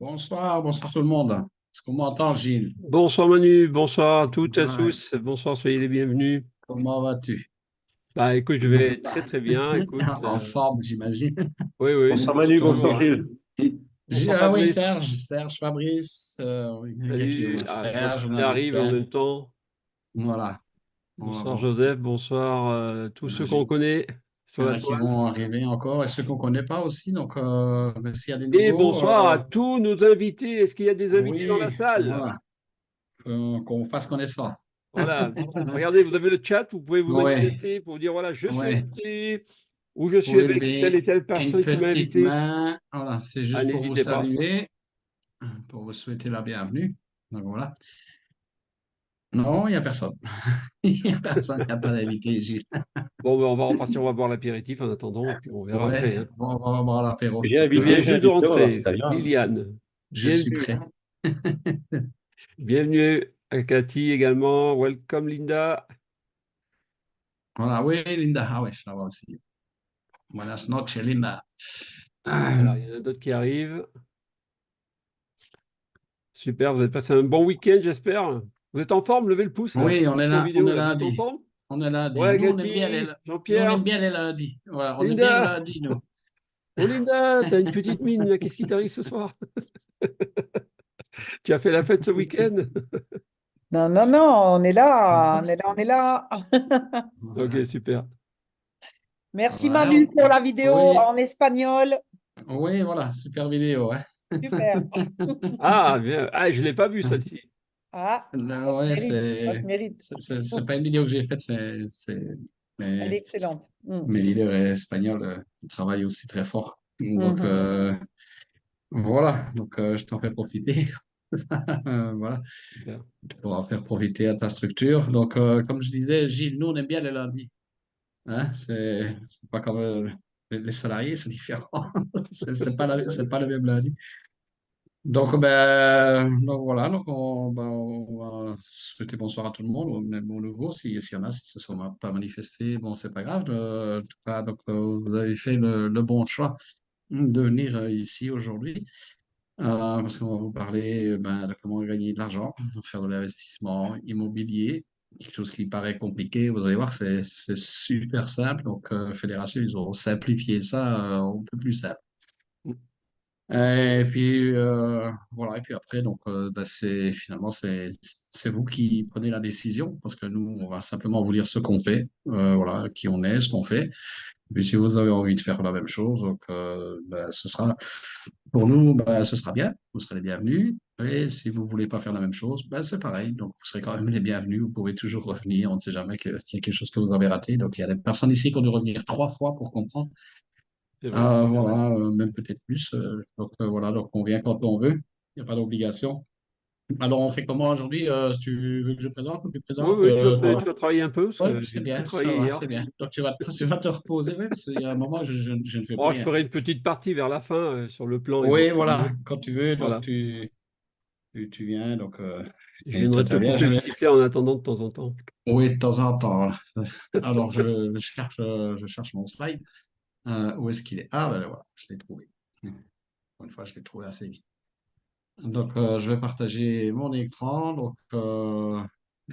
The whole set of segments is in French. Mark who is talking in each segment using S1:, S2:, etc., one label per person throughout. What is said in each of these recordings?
S1: Bonsoir, bonsoir tout le monde. Est-ce qu'on m'entend, Gilles?
S2: Bonsoir Manu, bonsoir à toutes et à
S1: Ouais.
S2: tous, bonsoir, soyez les bienvenus.
S1: Comment vas-tu?
S2: Bah écoute, je vais très très bien, écoute.
S1: En forme, j'imagine.
S2: Oui, oui,
S3: Bonsoir Manu,
S2: toujours,
S3: bonsoir
S2: hein.
S3: Gilles.
S2: Bonsoir
S1: Ah oui,
S2: Fabrice,
S1: Serge, Fabrice. Il y a qui? On
S2: salut.
S1: a
S2: Ah, je vois
S1: Serge,
S2: qu'il
S1: on a
S2: arrive en
S1: Serge.
S2: même temps.
S1: Voilà.
S2: Bonsoir
S1: Bon,
S2: Joseph, bonsoir tous ceux qu'on
S1: j'imagine.
S2: connaît
S1: Il
S2: sur
S1: y en
S2: la
S1: a qui
S2: toile.
S1: vont arriver encore et ceux qu'on ne connaît pas aussi. Donc, s'il y a des
S2: Et
S1: nouveaux,
S2: bonsoir à tous nos invités. Est-ce qu'il y a des invités dans
S1: oui,
S2: la salle?
S1: voilà, qu'on fasse connaissance.
S2: Voilà. Regardez, vous avez le chat, vous pouvez vous
S1: Oui,
S2: manifester pour dire voilà, je suis
S1: oui.
S2: invité ou je suis
S1: Vous
S2: avec telle et
S1: levez
S2: telle
S1: une
S2: personne qui m'a
S1: petite
S2: invité.
S1: main. Voilà, c'est
S2: Ah,
S1: juste pour vous
S2: n'hésitez pas.
S1: saluer, pour vous souhaiter la bienvenue. Donc voilà. Non, il n'y a personne. Il n'y a personne, il n'y a pas d'invité, Gilles.
S2: Bon, ben, on va repartir, on va boire l'apéritif en attendant, et puis on verra après,
S1: Ouais,
S2: hein.
S1: bon, on va voir l'apéro.
S3: J'ai
S1: Donc,
S2: Il vient
S3: invité,
S2: juste de
S3: on va voir si
S2: rentrer,
S3: ça vient.
S2: Liliane.
S1: je suis
S2: Bienvenue.
S1: prêt.
S2: Bienvenue à Cathy également. Welcome Linda.
S1: Voilà, oui, Linda. Ah ouais, je la vois aussi. Buenas noches, Linda.
S2: Alors, il y en a d'autres qui arrivent. Super, vous avez passé un bon week-end, j'espère. Vous êtes en forme? Levez le pouce là.
S1: Oui,
S2: Ceux qui sont en
S1: on est
S2: vidéo, là, vous êtes en
S1: lundi.
S2: forme?
S1: On est lundi.
S2: Ouais, Cathy,
S1: Nous, on aime
S2: Jean-Pierre,
S1: bien les lundis. Voilà, on est bien le
S2: Linda.
S1: lundi, nous.
S2: Oh Linda, t'as une petite mine, là. Qu'est-ce qui t'arrive ce soir? Tu as fait la fête ce week-end?
S4: Non, non, non, on est là, on est là, on est là.
S2: Ok, super.
S4: Merci
S1: Voilà.
S4: Manu pour la vidéo
S1: Oui,
S4: en espagnol.
S1: oui, voilà, super vidéo, ouais.
S4: Super.
S2: Ah, bien. Ah, je ne l'ai pas vu, celle-ci.
S4: Ah, ça
S1: Non,
S4: se
S1: ouais,
S4: mérite, ça se mérite.
S1: c'est pas une vidéo que j'ai faite,
S4: Elle est
S1: mais
S4: excellente. Mm.
S1: mes leaders espagnols ils travaillent aussi très fort. Donc,
S4: Mhm.
S1: voilà, donc je t'en fais profiter. Voilà,
S2: Super.
S1: pour en faire profiter à ta structure. Donc, comme je disais, Gilles, nous, on aime bien les lundis. Hein? C'est pas comme les salariés, c'est différent. C'est pas le même lundi. Donc voilà, on va souhaiter bonsoir à tout le monde, ou même au nouveau, s'il y en a, si ce ne sont pas manifestés, bon, c'est pas grave. En tout cas, donc, vous avez fait le bon choix de venir ici aujourd'hui, parce qu'on va vous parler de comment gagner de l'argent, faire de l'investissement immobilier, quelque chose qui paraît compliqué. Vous allez voir, c'est super simple. Donc, Fédération, ils ont simplifié ça un peu plus simple. Et puis voilà, et puis après, donc c'est finalement c'est vous qui prenez la décision, parce que nous, on va simplement vous dire ce qu'on fait, voilà, qui on est, ce qu'on fait. Et puis si vous avez envie de faire la même chose, donc ce sera pour nous, ce sera bien, vous serez les bienvenus. Et si vous voulez pas faire la même chose, c'est pareil, donc vous serez quand même les bienvenus. Vous pouvez toujours revenir, on ne sait jamais qu'il y a quelque chose que vous avez raté. Donc il y a des personnes ici qui ont dû revenir 3 fois pour comprendre.
S2: C'est vrai.
S1: Voilà, même peut-être plus. Donc voilà, donc on vient quand on veut. Il n'y a pas d'obligation. Alors on fait comment aujourd'hui? Si tu veux que je présente ou tu
S2: Oui,
S1: présentes?
S2: oui, tu vas travailler un peu, parce
S1: Oui,
S2: que
S1: c'est
S2: j'ai beaucoup
S1: bien, ça
S2: travaillé
S1: va,
S2: hier.
S1: c'est bien. Donc tu vas te reposer, oui, parce qu'il y a un moment, je ne fais plus
S2: Bon, je
S1: rien.
S2: ferai une petite partie vers la fin sur le plan
S1: Oui, voilà,
S2: éventuellement.
S1: quand tu veux, donc
S2: Voilà.
S1: tu viens. Donc,
S2: Je
S1: et
S2: viendrai te
S1: t'interviens.
S2: couper le sifflet en attendant de temps en temps.
S1: Oui, de temps en temps. Voilà. Alors je cherche mon slide. Où est-ce qu'il est? Ah, ben voilà, je l'ai trouvé. Pour une fois, je l'ai trouvé assez vite. Donc, je vais partager mon écran. Donc,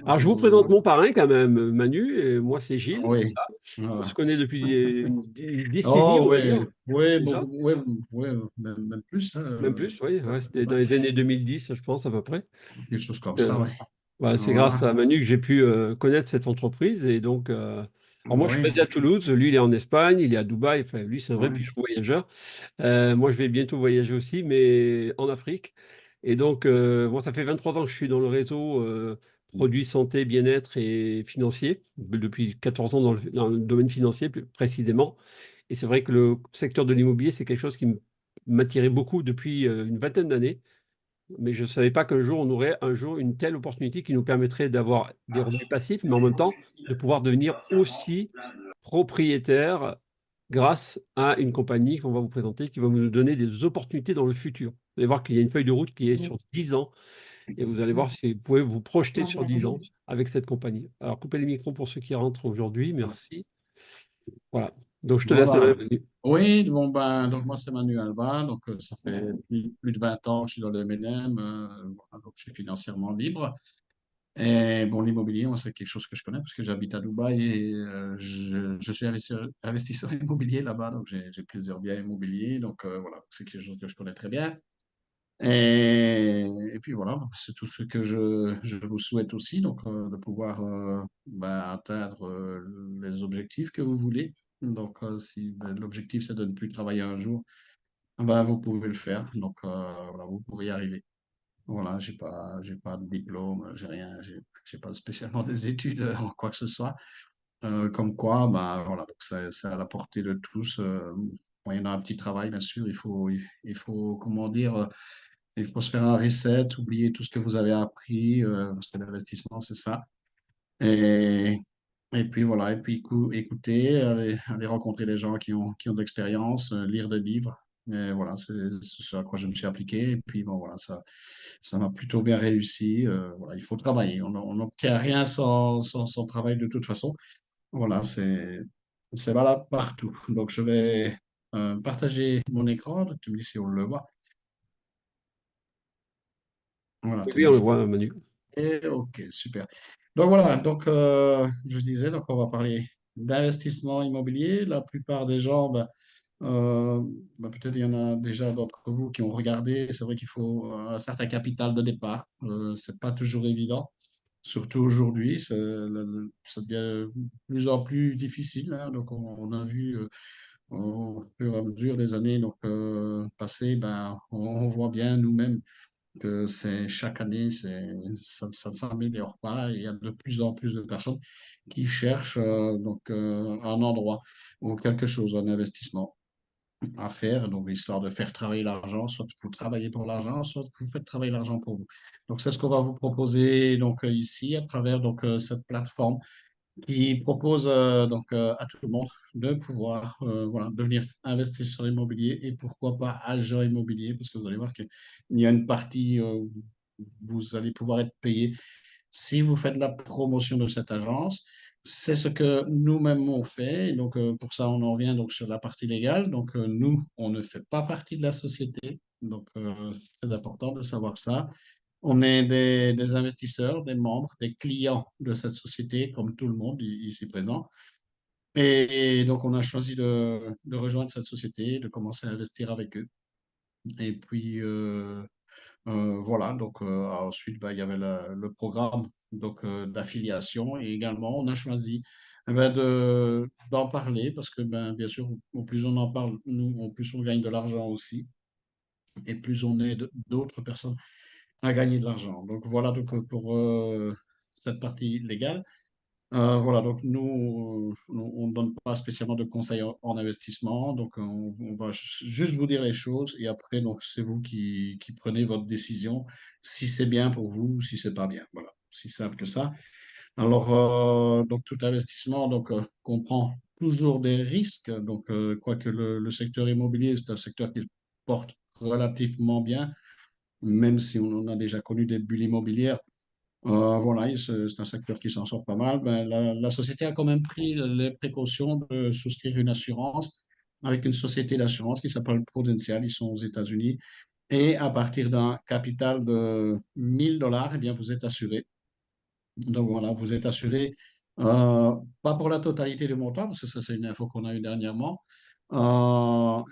S2: Alors, je vous présente mon parrain quand même, Manu, et moi c'est Gilles.
S1: Oui,
S2: On se
S1: voilà.
S2: connaît depuis des décennies,
S1: Oh,
S2: on va
S1: oui,
S2: dire,
S1: oui,
S2: déjà.
S1: oui, oui, même plus, hein,
S2: Même plus, oui. Ouais, c'était dans
S1: voilà.
S2: les années 2010, je pense, à peu près.
S1: Quelque chose comme ça,
S2: Euh,
S1: oui.
S2: Voilà, c'est grâce
S1: Voilà.
S2: à Manu que j'ai pu connaître cette entreprise. Et donc, alors moi, je suis
S1: Oui,
S2: basé à Toulouse. Lui, il est en Espagne, il est à Dubaï. Enfin, lui, c'est un vrai
S1: oui.
S2: pigeon voyageur. Moi, je vais bientôt voyager aussi, mais en Afrique. Et donc, bon, ça fait 23 ans que je suis dans le réseau produits santé, bien-être et financier, depuis 14 ans dans le domaine financier plus précisément. Et c'est vrai que le secteur de l'immobilier, c'est quelque chose qui m'attirait beaucoup depuis une vingtaine d'années. Mais je ne savais pas qu'un jour, on aurait un jour une telle opportunité qui nous permettrait d'avoir des revenus passifs, mais en même temps, de pouvoir devenir aussi propriétaire grâce à une compagnie qu'on va vous présenter qui va nous donner des opportunités dans le futur. Vous allez voir qu'il y a une feuille de route qui est sur 10 ans et vous allez voir si vous pouvez vous projeter sur 10 ans avec cette compagnie. Alors, coupez les micros pour ceux qui rentrent aujourd'hui. Merci. Voilà. Donc, je te laisse la
S1: Voilà.
S2: main.
S1: Oui, bon, ben, donc moi, c'est Manu Alba. Donc, ça fait plus de 20 ans que je suis dans le MLM. Voilà, donc, je suis financièrement libre. Et bon, l'immobilier, moi, c'est quelque chose que je connais parce que j'habite à Dubaï et je suis investisseur immobilier là-bas. Donc, j'ai plusieurs biens immobiliers. Donc, voilà, c'est quelque chose que je connais très bien. Et puis voilà, donc c'est tout ce que je vous souhaite aussi, donc de pouvoir atteindre les objectifs que vous voulez. Donc, si l'objectif c'est de ne plus travailler un jour, vous pouvez le faire. Donc, voilà, vous pouvez y arriver. Voilà, j'ai pas de diplôme, j'ai rien, j'ai pas spécialement des études en quoi que ce soit. Comme quoi, voilà, donc c'est à la portée de tous. Moyennant un petit travail, bien sûr, il faut, comment dire, il faut se faire un reset, oublier tout ce que vous avez appris, parce que l'investissement, c'est ça. Et, et puis voilà, et puis écouter, aller rencontrer des gens qui ont de l'expérience, lire des livres. Et voilà, c'est ce à quoi je me suis appliqué. Et puis bon, voilà, ça m'a plutôt bien réussi. Voilà, il faut travailler. On n'obtient rien sans travail de toute façon. Voilà, c'est valable partout. Donc je vais partager mon écran. Donc, tu me dis si on le voit. Voilà,
S2: Oui,
S1: tu me
S2: oui, on
S1: dis
S2: le
S1: si.
S2: voit, Manu.
S1: Et ok, super. Donc voilà, donc je disais, donc on va parler d'investissement immobilier. La plupart des gens, peut-être il y en a déjà d'entre vous qui ont regardé. C'est vrai qu'il faut un certain capital de départ. C'est pas toujours évident, surtout aujourd'hui. Ça devient de plus en plus difficile, hein. Donc on a vu au fur et à mesure des années donc passées, on voit bien nous-mêmes que c'est chaque année, ça ne s'améliore pas et il y a de plus en plus de personnes qui cherchent un endroit ou quelque chose, un investissement à faire, donc histoire de faire travailler l'argent, soit vous travaillez pour l'argent, soit vous faites travailler l'argent pour vous. Donc c'est ce qu'on va vous proposer donc ici à travers cette plateforme qui propose à tout le monde de pouvoir voilà, devenir investisseur immobilier et pourquoi pas agent immobilier, parce que vous allez voir qu'il y a une partie où vous allez pouvoir être payé si vous faites la promotion de cette agence. C'est ce que nous-mêmes on fait. Et donc, pour ça, on en revient donc, sur la partie légale. Donc, nous, on ne fait pas partie de la société. Donc, c'est très important de savoir ça. On est des investisseurs, des membres, des clients de cette société, comme tout le monde ici présent. Et donc, on a choisi de rejoindre cette société, de commencer à investir avec eux. Et puis, voilà, donc ensuite, il y avait le programme d'affiliation et également, on a choisi d'en parler parce que, bien sûr, au plus on en parle, nous, au plus on gagne de l'argent aussi et plus on aide d'autres personnes à gagner de l'argent. Donc voilà donc, pour cette partie légale. Voilà, donc nous, on ne donne pas spécialement de conseils en investissement, donc on va juste vous dire les choses et après, donc c'est vous qui prenez votre décision si c'est bien pour vous ou si c'est pas bien. Voilà, si simple que ça. Alors, donc tout investissement comprend toujours des risques, donc quoique le secteur immobilier, c'est un secteur qui se porte relativement bien, même si on en a déjà connu des bulles immobilières. Voilà, c'est un secteur qui s'en sort pas mal. La société a quand même pris les précautions de souscrire une assurance avec une société d'assurance qui s'appelle Prudential. Ils sont aux États-Unis. Et à partir d'un capital de 1000 dollars, eh bien, vous êtes assuré. Donc voilà, vous êtes assuré, pas pour la totalité du montant, parce que ça c'est une info qu'on a eue dernièrement. On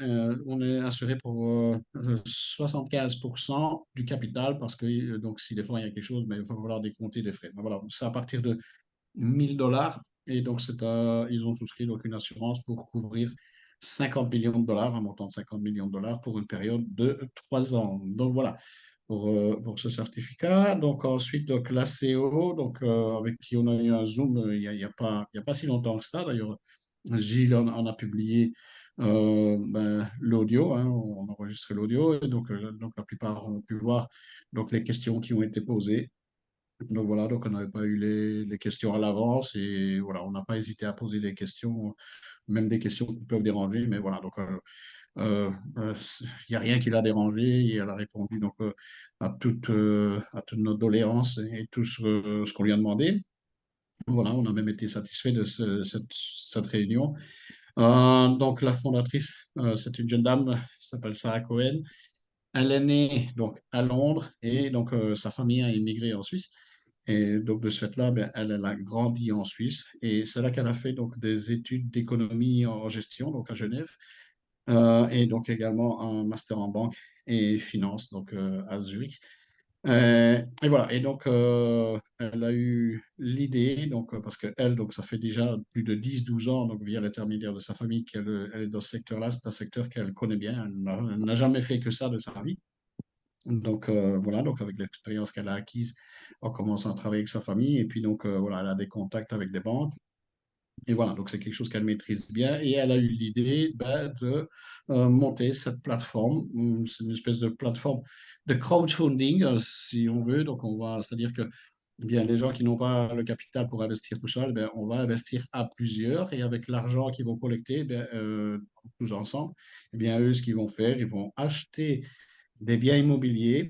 S1: est assuré pour 75% du capital parce que donc si des fois il y a quelque chose, mais il va falloir décompter des frais. Mais voilà, c'est à partir de 1 000 $ et donc ils ont souscrit donc une assurance pour couvrir 50 millions de dollars, un montant de 50 millions de dollars pour une période de 3 ans. Donc voilà, pour ce certificat. Donc ensuite, donc, la CO, donc, avec qui on a eu un Zoom il y a pas si longtemps que ça. D'ailleurs, Gilles en a publié l'audio, hein, on a enregistré l'audio, et donc la plupart ont pu voir donc, les questions qui ont été posées. Donc voilà, donc on n'avait pas eu les questions à l'avance et voilà, on n'a pas hésité à poser des questions, même des questions qui peuvent déranger, mais voilà, donc il n'y a rien qui l'a dérangé et elle a répondu donc à toutes nos doléances et tout ce qu'on lui a demandé. Voilà, on a même été satisfait de cette réunion. Donc la fondatrice, c'est une jeune dame qui s'appelle Sarah Cohen. Elle est née donc à Londres et donc sa famille a immigré en Suisse. Et donc de ce fait-là, ben, elle a grandi en Suisse et c'est là qu'elle a fait donc des études d'économie en gestion donc à Genève. Et donc également un master en banque et finance, donc à Zurich. Et voilà, et donc elle a eu l'idée, donc, parce qu'elle, donc ça fait déjà plus de 10 12 ans, donc via l'intermédiaire de sa famille, elle est dans ce secteur-là, c'est un secteur qu'elle connaît bien, elle n'a jamais fait que ça de sa vie. Donc voilà, donc avec l'expérience qu'elle a acquise en commençant à travailler avec sa famille, et puis donc voilà, elle a des contacts avec des banques. Et voilà, donc c'est quelque chose qu'elle maîtrise bien et elle a eu l'idée ben, de monter cette plateforme. C'est une espèce de plateforme de crowdfunding, si on veut. Donc c'est-à-dire que eh bien, les gens qui n'ont pas le capital pour investir tout seul, ben, on va investir à plusieurs et avec l'argent qu'ils vont collecter, ben, tous ensemble, eh bien, eux, ce qu'ils vont faire, ils vont acheter des biens immobiliers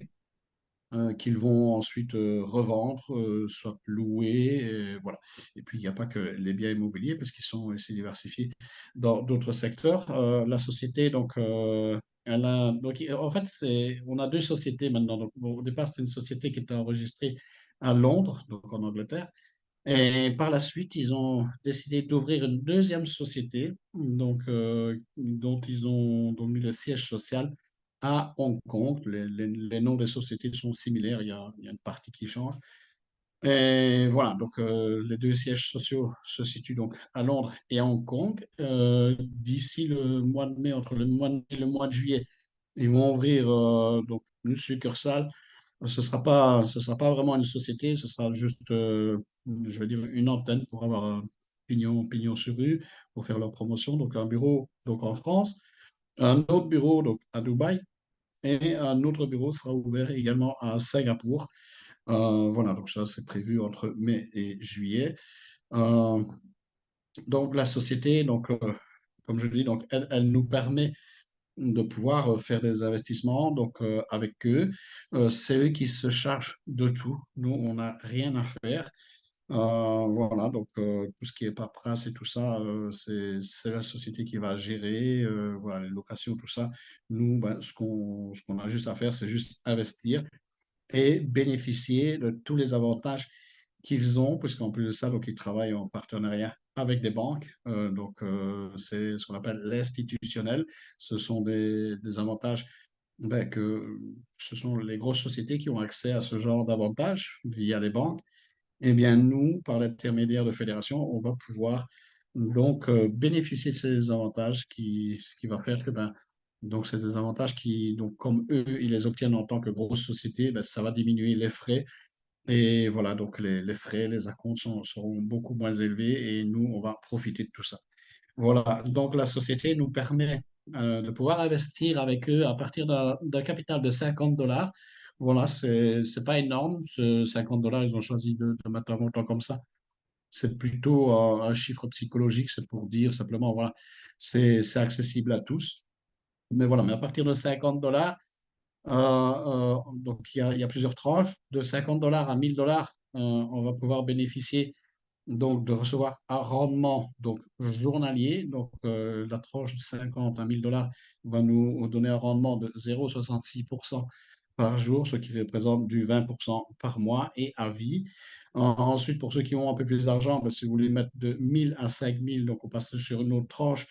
S1: qu'ils vont ensuite revendre, soit louer, et voilà. Et puis, il n'y a pas que les biens immobiliers, parce qu'ils sont aussi diversifiés dans d'autres secteurs. La société, donc, en fait, on a deux sociétés maintenant. Donc, bon, au départ, c'était une société qui était enregistrée à Londres, donc en Angleterre. Et par la suite, ils ont décidé d'ouvrir une deuxième société, donc, dont ils ont donc mis le siège social à Hong Kong. Les noms des sociétés sont similaires, il y a une partie qui change. Et voilà, donc les deux sièges sociaux se situent donc à Londres et à Hong Kong. D'ici le mois de mai, entre le mois de mai et le mois de juillet, ils vont ouvrir donc une succursale. Ce sera pas vraiment une société, ce sera juste, je veux dire, une antenne pour avoir un pignon sur rue, pour faire leur promotion. Donc un bureau donc en France, un autre bureau donc à Dubaï et un autre bureau sera ouvert également à Singapour. Voilà, donc ça c'est prévu entre mai et juillet. Euh, donc la société, donc, comme je dis, donc, elle nous permet de pouvoir faire des investissements donc, avec eux. C'est eux qui se chargent de tout. Nous, on n'a rien à faire. Voilà, donc tout ce qui est paperasse et tout ça, c'est la société qui va gérer, voilà, les locations, tout ça. Nous, ben, ce qu'on a juste à faire, c'est juste investir et bénéficier de tous les avantages qu'ils ont, puisqu'en plus de ça, donc, ils travaillent en partenariat avec des banques. Donc, c'est ce qu'on appelle l'institutionnel. Ce sont des avantages ben, que ce sont les grosses sociétés qui ont accès à ce genre d'avantages via les banques. Eh bien, nous, par l'intermédiaire de fédérations, on va pouvoir donc bénéficier de ces avantages qui va faire que ben, donc c'est des avantages qui, donc comme eux, ils les obtiennent en tant que grosse société, ben, ça va diminuer les frais. Et voilà, donc les frais, les acomptes seront beaucoup moins élevés et nous, on va profiter de tout ça. Voilà, donc la société nous permet de pouvoir investir avec eux à partir d'un capital de 50 dollars. Voilà, c'est pas énorme, ce 50 dollars, ils ont choisi de mettre un montant comme ça. C'est plutôt un chiffre psychologique, c'est pour dire simplement, voilà, c'est accessible à tous. Mais voilà, mais à partir de 50 dollars, donc il y a plusieurs tranches. De 50 dollars à 1000 dollars, on va pouvoir bénéficier donc de recevoir un rendement donc journalier. Donc la tranche de 50 à 1000 dollars va nous donner un rendement de 0,66% par jour, ce qui représente du 20% par mois et à vie. Ensuite, pour ceux qui ont un peu plus d'argent, ben, si vous voulez mettre de 1000 à 5000, donc on passe sur une autre tranche,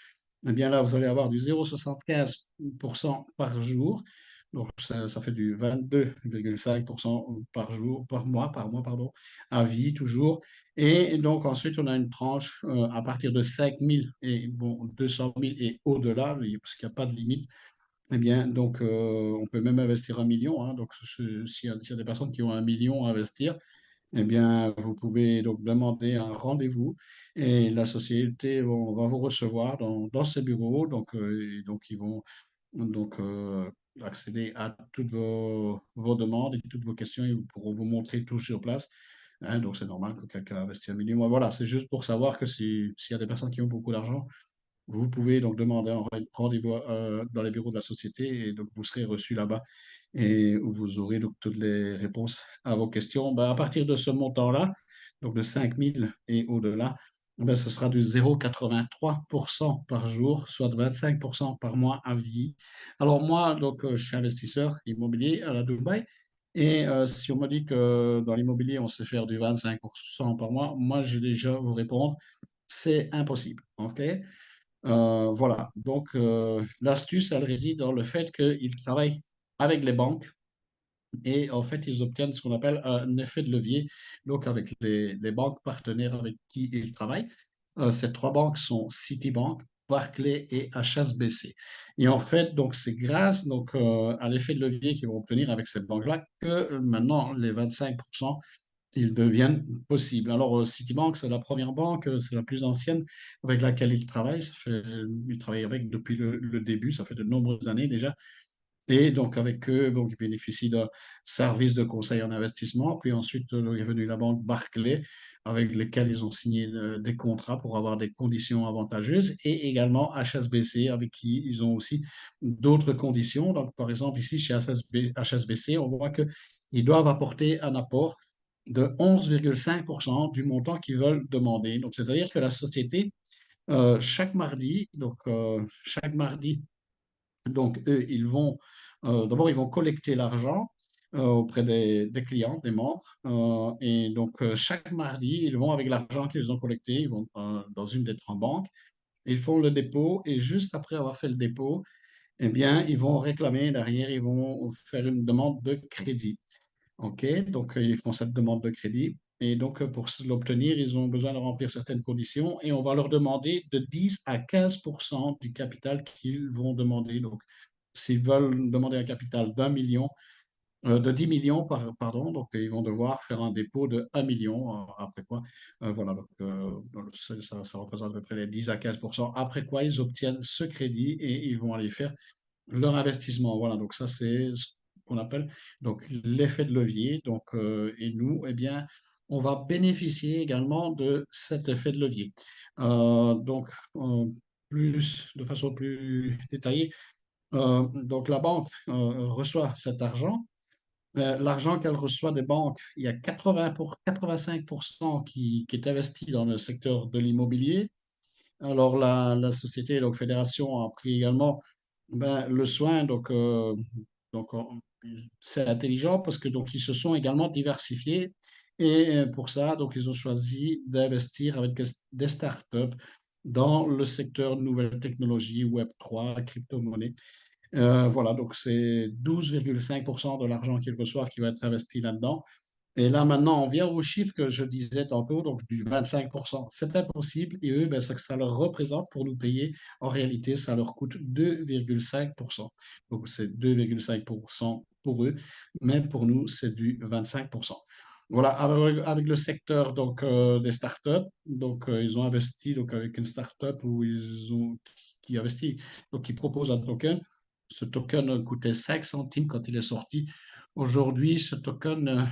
S1: eh bien là, vous allez avoir du 0,75% par jour. Donc, ça fait du 22,5% par mois, pardon, à vie toujours. Et donc, ensuite, on a une tranche à partir de 5000 et bon, 200 000 et au-delà, parce qu'il n'y a pas de limite. Eh bien, donc, on peut même investir 1 million, hein. Donc, s'il y a des personnes qui ont 1 million à investir, eh bien, vous pouvez donc demander un rendez-vous et la société va vous recevoir dans ses bureaux. Donc, et donc ils vont donc accéder à toutes vos demandes et toutes vos questions. Ils pourront vous montrer tout sur place. Hein. Donc, c'est normal que quelqu'un investisse 1 million. Voilà, c'est juste pour savoir que s'il y a des personnes qui ont beaucoup d'argent, vous pouvez donc demander un rendez-vous dans les bureaux de la société et donc vous serez reçu là-bas et vous aurez donc toutes les réponses à vos questions. Ben, à partir de ce montant-là, donc de 5000 et au-delà, ben, ce sera du 0,83% par jour, soit de 25% par mois à vie. Alors moi, donc, je suis investisseur immobilier à la Dubaï. Et si on me dit que dans l'immobilier, on sait faire du 25% par mois, moi, je vais déjà vous répondre, c'est impossible. OK? Voilà, donc l'astuce, elle réside dans le fait qu'ils travaillent avec les banques et en fait, ils obtiennent ce qu'on appelle un effet de levier, donc avec les banques partenaires avec qui ils travaillent. Ces trois banques sont Citibank, Barclays et HSBC. Et en fait, donc c'est grâce donc, à l'effet de levier qu'ils vont obtenir avec cette banque-là que maintenant les 25% ils deviennent possibles. Alors, Citibank, c'est la première banque, c'est la plus ancienne avec laquelle ils travaillent. Ils travaillent avec depuis le début, ça fait de nombreuses années déjà. Et donc, avec eux, donc, ils bénéficient d'un service de conseil en investissement. Puis ensuite, est venue la banque Barclays, avec lesquelles ils ont signé des contrats pour avoir des conditions avantageuses. Et également HSBC, avec qui ils ont aussi d'autres conditions. Donc, par exemple, ici, chez HSBC, on voit qu'ils doivent apporter un apport de 11,5% du montant qu'ils veulent demander. Donc, c'est-à-dire que la société, chaque mardi, donc, eux, d'abord, ils vont collecter l'argent auprès des clients, des membres. Et donc, chaque mardi, ils vont avec l'argent qu'ils ont collecté, ils vont dans une des trois banques, ils font le dépôt et juste après avoir fait le dépôt, eh bien, ils vont réclamer derrière, ils vont faire une demande de crédit. OK? Donc, ils font cette demande de crédit. Et donc, pour l'obtenir, ils ont besoin de remplir certaines conditions et on va leur demander de 10 à 15% du capital qu'ils vont demander. Donc, s'ils veulent demander un capital d'1 million, de 10 millions, pardon, donc ils vont devoir faire un dépôt de 1 million, après quoi, voilà, donc, ça représente à peu près les 10 à 15%. Après quoi, ils obtiennent ce crédit et ils vont aller faire leur investissement. Voilà, donc ça, c'est ce qu'on appelle donc l'effet de levier. Donc, et nous, eh bien, on va bénéficier également de cet effet de levier. Donc, de façon plus détaillée, donc la banque reçoit cet argent. L'argent qu'elle reçoit des banques, il y a 85% qui est investi dans le secteur de l'immobilier. Alors, la société, donc Fédération, a pris également ben, le soin, donc c'est intelligent parce que donc ils se sont également diversifiés et pour ça, donc ils ont choisi d'investir avec des startups dans le secteur de nouvelles technologies, Web3, crypto-monnaie. Voilà, donc c'est 12,5% de l'argent qu'ils reçoivent qui va être investi là-dedans. Et là, maintenant, on vient au chiffre que je disais tantôt, donc du 25%. C'est impossible. Et eux, ben, ce que ça leur représente pour nous payer, en réalité, ça leur coûte 2,5%. Donc, c'est 2,5% pour eux. Même pour nous, c'est du 25%. Voilà, avec le secteur donc, des startups, donc ils ont investi donc, avec une startup qui investit, donc qui propose un token. Ce token coûtait 5 centimes quand il est sorti. Aujourd'hui, ce token,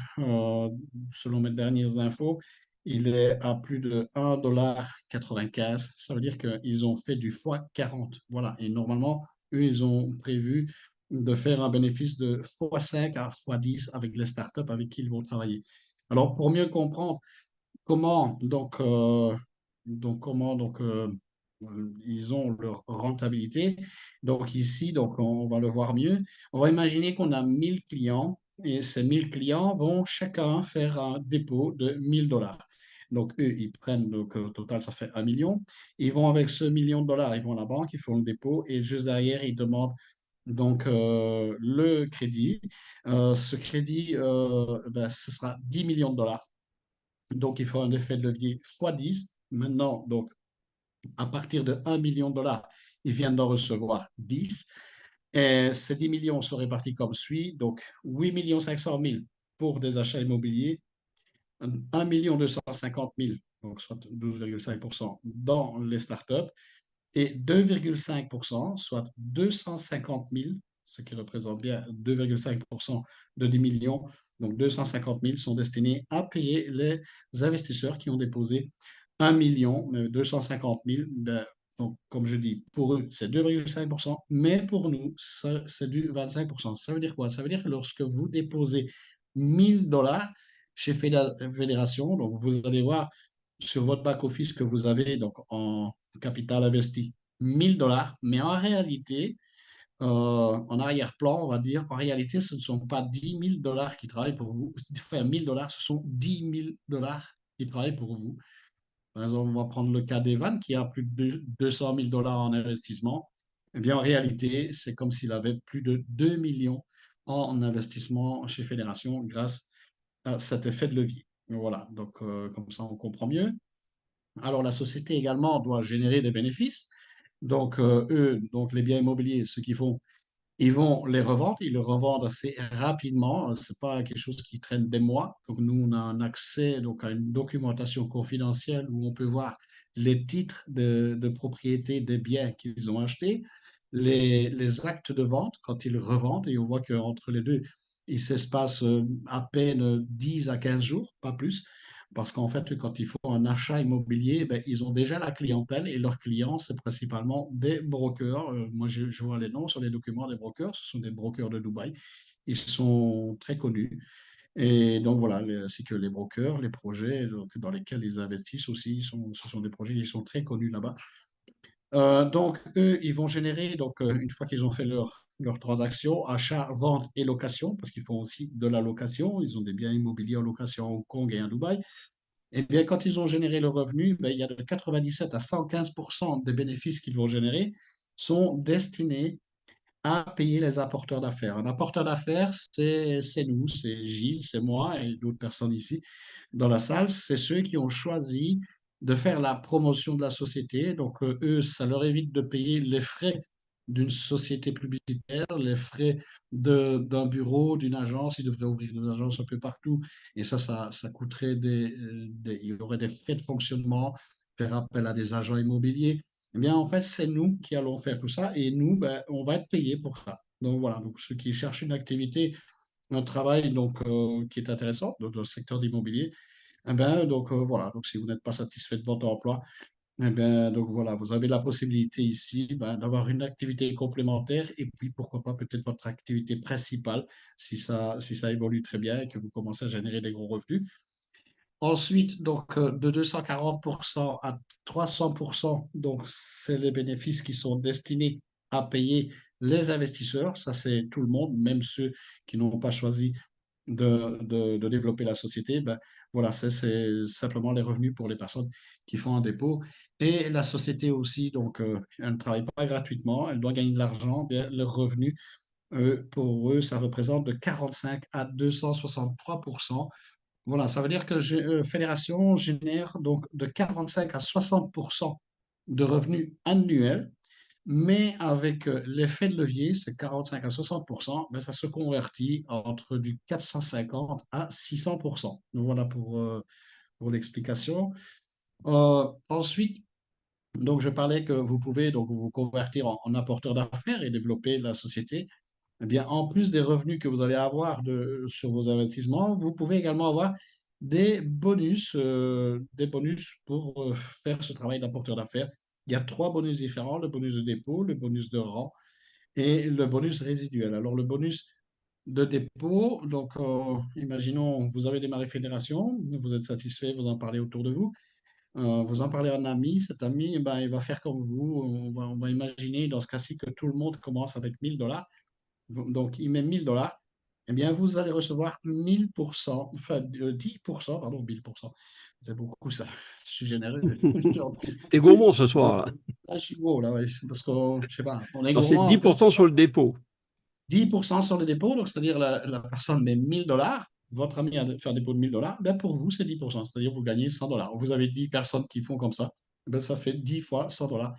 S1: selon mes dernières infos, il est à plus de 1,95 $. Ça veut dire qu'ils ont fait du x40. Voilà. Et normalement, eux, ils ont prévu de faire un bénéfice de x5 à x10 avec les startups avec qui ils vont travailler. Alors, pour mieux comprendre comment ils ont leur rentabilité, donc ici, donc on va le voir mieux. On va imaginer qu'on a 1000 clients et ces 1000 clients vont chacun faire un dépôt de 1000 dollars. Donc, eux, ils prennent, donc au total, ça fait 1 million. Ils vont avec ce million de dollars, ils vont à la banque, ils font le dépôt et juste derrière, ils demandent donc le crédit. Ce crédit, ben, ce sera 10 millions de dollars. Donc, il faut un effet de levier fois 10. Maintenant, donc, à partir de 1 million de dollars, ils viennent d'en recevoir 10. Et ces 10 millions sont répartis comme suit. Donc, 8 500 000 pour des achats immobiliers, 1 250 000, donc soit 12,5% dans les startups, et 2,5%, soit 250 000, ce qui représente bien 2,5% de 10 millions. Donc, 250 000 sont destinés à payer les investisseurs qui ont déposé 1 million, mais 250 000, ben, donc, comme je dis, pour eux, c'est 2,5%, mais pour nous, c'est du 25%. Ça veut dire quoi? Ça veut dire que lorsque vous déposez 1 000 dollars chez Fédération, donc vous allez voir sur votre back-office que vous avez donc en capital investi 1 000 dollars, mais en réalité, en arrière-plan, on va dire, en réalité, ce ne sont pas 10 000 dollars qui travaillent pour vous. Enfin, 1 000 dollars, ce sont 10 000 dollars qui travaillent pour vous. Par exemple, on va prendre le cas d'Evan qui a plus de 200 000 dollars en investissement. Eh bien, en réalité, c'est comme s'il avait plus de 2 millions en investissement chez Fédération grâce à cet effet de levier. Voilà, donc comme ça, on comprend mieux. Alors, la société également doit générer des bénéfices. Donc, eux, donc les biens immobiliers, ce qu'ils font, ils vont les revendre, ils le revendent assez rapidement. C'est pas quelque chose qui traîne des mois. Donc, nous, on a un accès donc, à une documentation confidentielle où on peut voir les titres de propriété des biens qu'ils ont achetés, les actes de vente quand ils revendent, et on voit qu'entre les deux, il s'espace à peine 10 à 15 jours, pas plus. Parce qu'en fait, quand ils font un achat immobilier, ben, ils ont déjà la clientèle et leurs clients, c'est principalement des brokers. Moi, je vois les noms sur les documents des brokers. Ce sont des brokers de Dubaï. Ils sont très connus. Et donc voilà, ainsi que les brokers, les projets donc, dans lesquels ils investissent aussi, ce sont des projets qui sont très connus là-bas. Donc, eux, ils vont générer, donc, une fois qu'ils ont fait leur transaction, achat, vente et location, parce qu'ils font aussi de la location, ils ont des biens immobiliers en location à Hong Kong et à Dubaï. Eh bien, quand ils ont généré le revenu, ben, il y a de 97 à 115% des bénéfices qu'ils vont générer sont destinés à payer les apporteurs d'affaires. Un apporteur d'affaires, c'est nous, c'est Gilles, c'est moi et d'autres personnes ici dans la salle. C'est ceux qui ont choisi de faire la promotion de la société. Donc, eux, ça leur évite de payer les frais d'une société publicitaire, les frais d'un bureau, d'une agence. Ils devraient ouvrir des agences un peu partout. Et ça coûterait il y aurait des frais de fonctionnement, faire appel à des agents immobiliers. Eh bien, en fait, c'est nous qui allons faire tout ça et nous, ben, on va être payés pour ça. Donc voilà, donc ceux qui cherchent une activité, un travail donc, qui est intéressant dans le secteur d'immobilier, eh ben, donc voilà, donc si vous n'êtes pas satisfait de votre emploi, eh bien, donc voilà, vous avez la possibilité ici ben, d'avoir une activité complémentaire et puis pourquoi pas peut-être votre activité principale si ça évolue très bien et que vous commencez à générer des gros revenus. Ensuite, donc, de 240% à 300%, donc, c'est les bénéfices qui sont destinés à payer les investisseurs. Ça, c'est tout le monde, même ceux qui n'ont pas choisi de développer la société. Ben, voilà, c'est simplement les revenus pour les personnes qui font un dépôt. Et la société aussi, donc, elle ne travaille pas gratuitement, elle doit gagner de l'argent. Bien, le revenu, pour eux, ça représente de 45 à 263%. Voilà, ça veut dire que Fédération génère donc de 45 à 60% de revenus annuels, mais avec l'effet de levier, c'est 45 à 60%, mais ça se convertit entre du 450 à 600%. Donc voilà pour l'explication. Ensuite, donc je parlais que vous pouvez donc vous convertir en apporteur d'affaires et développer la société. Eh bien, en plus des revenus que vous allez avoir sur vos investissements, vous pouvez également avoir des bonus pour faire ce travail d'apporteur d'affaires. Il y a trois bonus différents, le bonus de dépôt, le bonus de rang et le bonus résiduel. Alors, le bonus de dépôt, donc imaginons, vous avez démarré Fédération, vous êtes satisfait, vous en parlez autour de vous, vous en parlez à un ami, cet ami, eh ben, il va faire comme vous, on va imaginer dans ce cas-ci que tout le monde commence avec 1000 dollars. Donc, il met 1000 dollars. eh bien, vous allez recevoir 1000%, enfin 10%, pardon, 1000%. C'est beaucoup ça. Je suis généreux. aujourd'hui.
S2: T'es gourmand ce
S1: Donc,
S2: soir, là.
S1: là, je suis gros, là, ouais, parce que, je sais pas, on est
S2: Non, c'est
S1: gourmand un peu.
S2: 10% sur le dépôt.
S1: 10% sur le dépôt, donc c'est-à-dire la personne met 1000 $, votre ami a fait un dépôt de 1000 $, ben pour vous, c'est 10%, c'est-à-dire vous gagnez 100 $. Vous avez 10 personnes qui font comme ça, ben ça fait 10 fois 100 $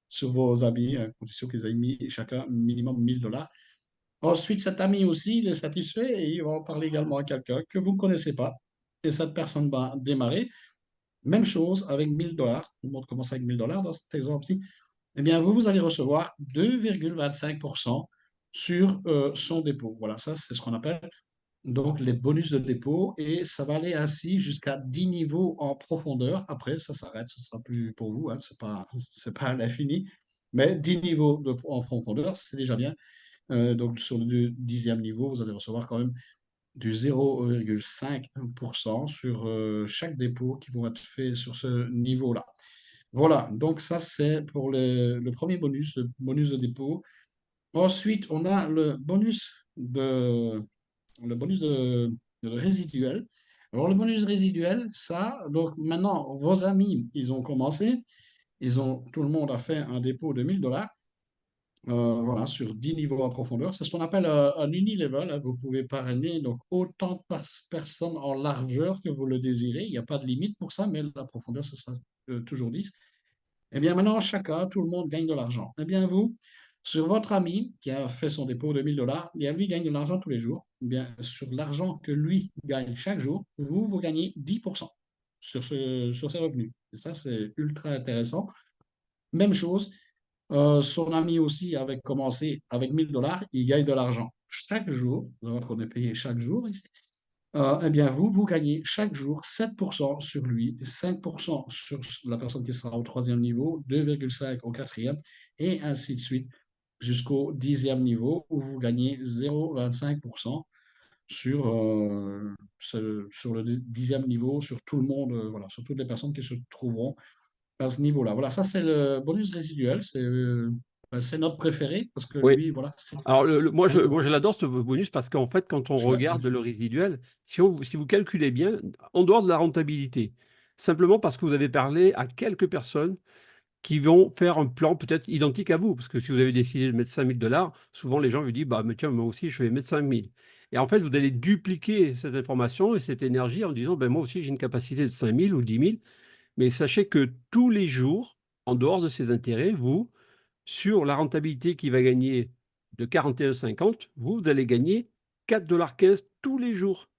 S1: sur vos amis, à condition qu'ils aient mis chacun minimum 1000 $. Ensuite, cet ami aussi, il est satisfait et il va en parler également à quelqu'un que vous ne connaissez pas. Et cette personne va démarrer. Même chose avec 1000 $. Tout le monde commence avec 1000 $ dans cet exemple-ci. Eh bien, vous allez recevoir 2,25% sur son dépôt. Voilà, ça, c'est ce qu'on appelle donc les bonus de dépôt et ça va aller ainsi jusqu'à 10 niveaux en profondeur. Après, ça s'arrête, ce sera plus pour vous, hein, c'est pas à l'infini. Mais 10 niveaux en profondeur, c'est déjà bien. Donc, sur le 10e niveau, vous allez recevoir quand même du 0,5% sur chaque dépôt qui vont être faits sur ce niveau-là. Voilà, donc ça c'est pour le premier bonus, le bonus de dépôt. Ensuite, on a le bonus de résiduel. Alors, le bonus résiduel, ça, donc maintenant, vos amis, ils ont commencé, tout le monde a fait un dépôt de 1000 $. Voilà, sur 10 niveaux en profondeur. C'est ce qu'on appelle un unilevel, hein. Vous pouvez parrainer donc autant de personnes en largeur que vous le désirez. Il n'y a pas de limite pour ça, mais la profondeur, ce sera toujours 10. Eh bien, maintenant, chacun, tout le monde gagne de l'argent. Eh bien, vous, sur votre ami qui a fait son dépôt de 1000 $, eh bien, lui gagne de l'argent tous les jours. Eh bien, sur l'argent que lui gagne chaque jour, vous gagnez 10% sur ses revenus. Et ça, c'est ultra intéressant. Même chose, son ami aussi avait commencé avec 1000 $, il gagne de l'argent chaque jour, alors qu'on est payé chaque jour ici. Eh bien, vous gagnez chaque jour 7% sur lui, 5% sur la personne qui sera au troisième niveau, 2,5 au quatrième, et ainsi de suite jusqu'au 10e niveau où vous gagnez 0,25% sur le 10e niveau, sur tout le monde, voilà, sur toutes les personnes qui se trouveront à ce niveau-là. Voilà, ça c'est le bonus résiduel, c'est notre préféré parce que
S2: Oui.
S1: lui, voilà, c'est
S2: Alors, moi,
S1: oui,
S2: je l'adore ce bonus parce qu'en fait, quand on
S1: je l'ai-
S2: regarde le résiduel, si vous calculez bien, en dehors de la rentabilité, simplement parce que vous avez parlé à quelques personnes qui vont faire un plan peut-être identique à vous. Parce que si vous avez décidé de mettre 5 000 $, souvent les gens vous disent, bah, mais tiens, moi aussi, je vais mettre 5 000. Et en fait, vous allez dupliquer cette information et cette énergie en disant, ben, moi aussi, j'ai une capacité de 5 000 ou 10 000. Mais sachez que tous les jours, en dehors de ces intérêts, vous, sur la rentabilité qui va gagner de 41,50, vous allez gagner 4,15 $ tous les jours.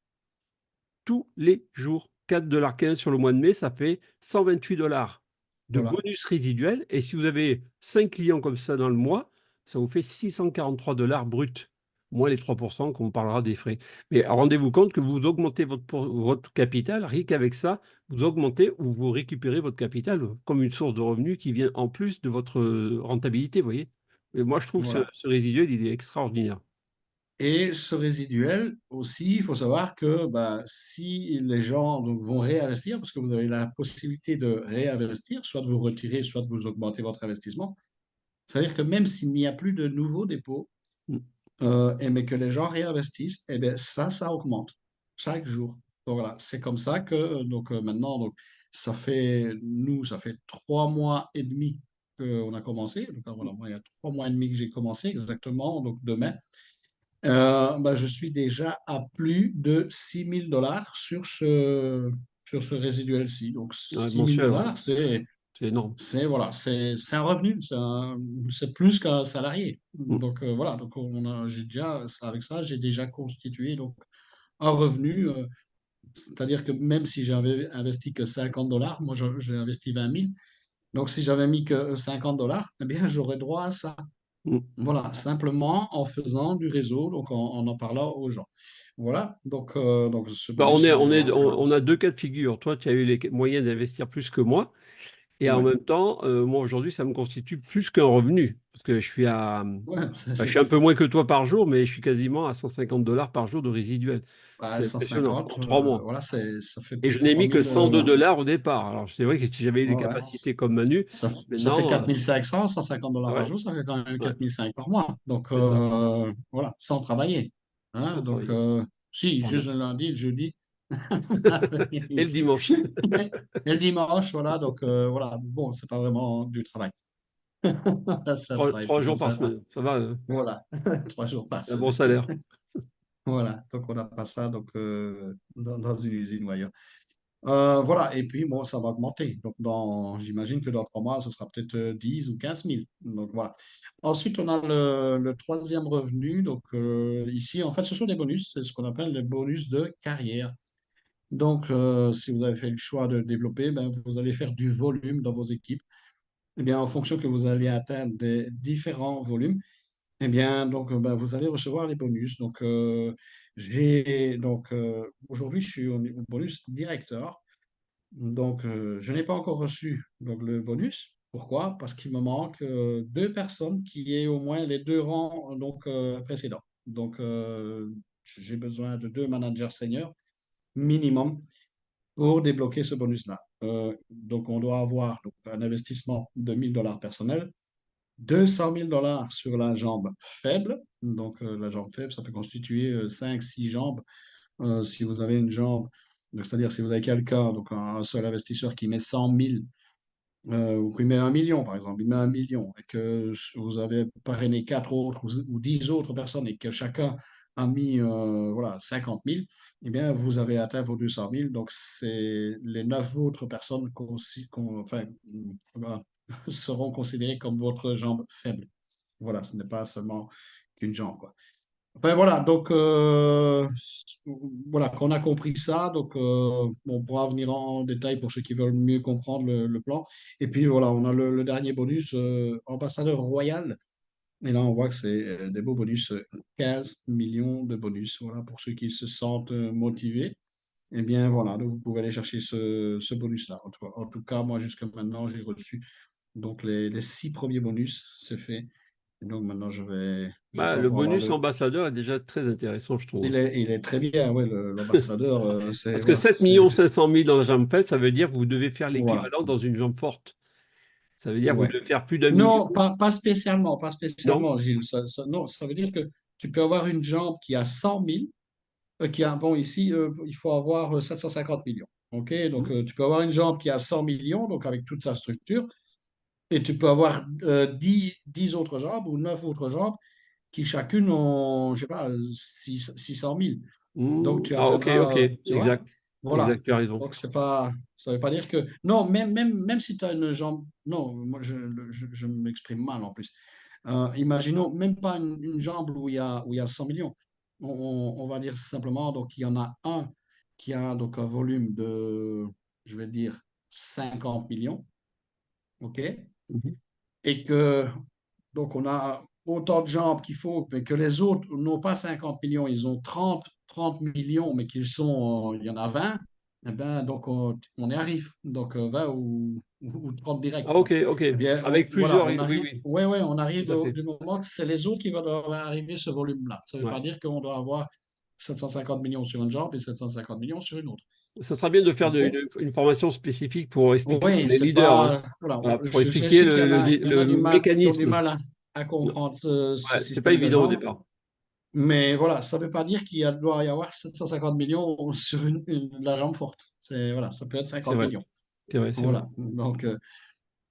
S2: Tous les jours. 4,15 $ sur le mois de mai, ça fait 128 $ de
S1: voilà,
S2: bonus résiduel. Et si vous avez 5 clients comme ça dans le mois, ça vous fait 643 $ brut, moins les 3% qu'on parlera des frais. Mais rendez-vous compte que vous augmentez votre capital, rien qu'avec ça, vous augmentez ou vous récupérez votre capital comme une source de revenus qui vient en plus de votre rentabilité, vous voyez. Et moi, je trouve
S1: voilà.
S2: ce résiduel, il est extraordinaire.
S1: Et ce résiduel aussi, il faut savoir que bah, si les gens donc, vont réinvestir, parce que vous avez la possibilité de réinvestir, soit de vous retirer, soit de vous augmenter votre investissement, c'est-à-dire que même s'il n'y a plus de nouveaux dépôts,
S2: Mm.
S1: mais que les gens réinvestissent, eh bien ça augmente chaque jour. Donc voilà, c'est comme ça que maintenant, donc, ça fait 3 mois et demi qu'on a commencé. Donc voilà, moi, il y a 3 mois et demi que j'ai commencé exactement, donc demain. Bah, je suis déjà à plus de 6 000 $ sur ce résiduel-ci. Donc
S2: Ouais,
S1: 6 000
S2: mensuel, ouais.
S1: dollars,
S2: C'est énorme.
S1: voilà, c'est un revenu, c'est plus qu'un salarié.
S2: Mm.
S1: Donc voilà, donc j'ai déjà, avec ça, j'ai déjà constitué donc un revenu. C'est-à-dire que même si j'avais investi que 50 $, moi j'ai investi 20 000. Donc si j'avais mis que 50 $, eh bien j'aurais droit à ça.
S2: Mm.
S1: Voilà, simplement en faisant du réseau, donc en parlant aux gens. Voilà, donc ce
S2: Bah, on
S1: bonus,
S2: est,
S1: il est
S2: on est,
S1: vraiment.
S2: on a deux cas de figure. Toi, tu as eu les moyens d'investir plus que moi. Et en
S1: Ouais,
S2: même temps, moi, aujourd'hui, ça me constitue plus qu'un revenu. Parce que je suis
S1: ouais,
S2: bah, je suis un peu moins que toi par jour, mais je suis quasiment à 150 $ par jour de résiduel.
S1: bah,
S2: C'est impressionnant,
S1: 150,
S2: en 3 mois.
S1: voilà, ça fait
S2: Et
S1: plus
S2: je
S1: de
S2: n'ai mis que
S1: 3000.
S2: 102 $ au départ. Alors, c'est vrai que si j'avais eu les
S1: Ouais,
S2: capacités comme Manu,
S1: ça fait
S2: maintenant,
S1: 4500, 150 $
S2: ah
S1: par
S2: ouais,
S1: jour, ça fait quand même
S2: ouais,
S1: 4500 par mois. Donc
S2: c'est ça.
S1: voilà, sans travailler.
S2: sans
S1: Hein, donc,
S2: travailler.
S1: si, juste
S2: Pardon.
S1: le lundi, le jeudi,
S2: Et le
S1: ici,
S2: dimanche.
S1: et le dimanche, voilà, donc, voilà, bon, c'est pas vraiment du travail. C'est un travail
S2: Trois
S1: plutôt
S2: jours par
S1: sympa.
S2: semaine. Ça va,
S1: Voilà, 3 jours par
S2: c'est un bon
S1: semaine.
S2: salaire.
S1: Voilà, donc on n'a pas ça donc, dans une usine ou ailleurs. Voilà, et puis bon, ça va augmenter. Donc, j'imagine que dans 3 mois, ce sera peut-être 10 ou 15 000. Donc, voilà. Ensuite, on a le troisième revenu. Donc, ici, en fait, ce sont des bonus. C'est ce qu'on appelle les bonus de carrière. Donc, si vous avez fait le choix de développer, ben, vous allez faire du volume dans vos équipes. Eh bien, en fonction que vous allez atteindre des différents volumes, eh bien, donc, ben, vous allez recevoir les bonus. Donc, aujourd'hui, je suis au bonus directeur. Donc, je n'ai pas encore reçu donc, le bonus. Pourquoi? Parce qu'il me manque 2 personnes qui aient au moins les 2 rangs donc, précédents. Donc, j'ai besoin de 2 managers seniors minimum pour débloquer ce bonus-là. Donc, on doit avoir donc, un investissement de 1 000 $ personnel, 200 000 $ sur la jambe faible. Donc, la jambe faible, ça peut constituer 5, 6 jambes. Si vous avez une jambe, donc c'est-à-dire si vous avez quelqu'un, donc un seul investisseur qui met 100 000, ou qui met 1 million par exemple, il met 1 million, et que vous avez parrainé 4 autres ou 10 autres personnes et que chacun a mis voilà, 50 000, eh bien vous avez atteint vos 200 000. Donc c'est les 9 autres personnes enfin, voilà, seront considérées comme votre jambe faible. Voilà, ce n'est pas seulement qu'une jambe, quoi. Ben voilà, donc voilà, qu'on a compris ça, donc on pourra venir en détail pour ceux qui veulent mieux comprendre le plan. Et puis voilà, on a le dernier bonus, ambassadeur royal. Et là, on voit que c'est des beaux bonus, 15 millions de bonus, voilà, pour ceux qui se sentent motivés. Eh bien voilà, donc vous pouvez aller chercher ce bonus-là. En tout cas, moi, jusqu'à maintenant, j'ai reçu donc les 6 premiers bonus, c'est fait. Et donc maintenant,
S2: Bah,
S1: j'attends
S2: le
S1: pour avoir
S2: bonus
S1: le,
S2: ambassadeur est déjà très intéressant, je trouve.
S1: il est très bien, ouais, l'ambassadeur, c'est
S2: Parce que
S1: voilà,
S2: 7
S1: c'est
S2: 500 000 dans la jambe faible, ça veut dire que vous devez faire
S1: voilà,
S2: l'équivalent dans une jambe forte. Ça veut dire que vous
S1: ouais.
S2: devez faire plus d'1 million.
S1: Non, pas spécialement,
S2: Non?
S1: Gilles. Non, ça veut dire que tu peux avoir une jambe qui a 100 000, bon, ici, il faut avoir 750 millions. OK? Donc,
S2: Mhm.
S1: tu peux avoir une jambe qui a 100 millions, donc avec toute sa structure, et tu peux avoir 10 autres jambes ou 9 autres jambes qui chacune ont, je sais pas, 600 000. Donc, tu
S2: Ah, ok, ok,
S1: atteindras, tu vois?
S2: exact.
S1: Voilà.
S2: Exact, tu as raison.
S1: Donc, c'est pas, ça veut pas dire que, non, même si tu as une jambe, non, moi, je m'exprime mal en plus. Imaginons même pas une jambe où il y a 100 millions. On va dire simplement, donc, il y en a un qui a donc un volume de, je vais dire, 50 millions, OK?
S2: Mhm.
S1: Et que donc, on a autant de jambes qu'il faut, mais que les autres n'ont pas 50 millions, ils ont 30 millions, mais il y en a 20, eh ben, donc on y arrive. Donc, 20 ou 30 direct,
S2: Ah,
S1: quoi.
S2: ok, ok.
S1: Eh bien,
S2: Avec
S1: voilà,
S2: plusieurs,
S1: on
S2: oui,
S1: arrive,
S2: oui,
S1: ouais, ouais, on
S2: tout
S1: arrive
S2: à fait.
S1: du moment que c'est les autres qui vont devoir arriver ce volume-là. Ça ne veut
S2: Ouais.
S1: pas dire qu'on doit avoir 750 millions sur une jambe et 750 millions sur une autre.
S2: Ça sera bien de faire
S1: OK?
S2: une formation spécifique pour expliquer pour
S1: Oui,
S2: les
S1: c'est
S2: leaders, hein.
S1: pas. Voilà,
S2: Voilà, pour
S1: je
S2: expliquer
S1: sais qu'il y en a, il y en
S2: le
S1: a qui ont du
S2: mécanisme.
S1: mal à comprendre ce
S2: Ouais, c'est pas
S1: système de
S2: évident au
S1: jambes.
S2: départ.
S1: Mais voilà, ça ne veut pas dire doit y avoir 750 millions sur la jambe forte. Voilà, ça peut être
S2: C'est
S1: 50
S2: vrai,
S1: millions.
S2: c'est vrai, c'est vrai.
S1: Voilà, donc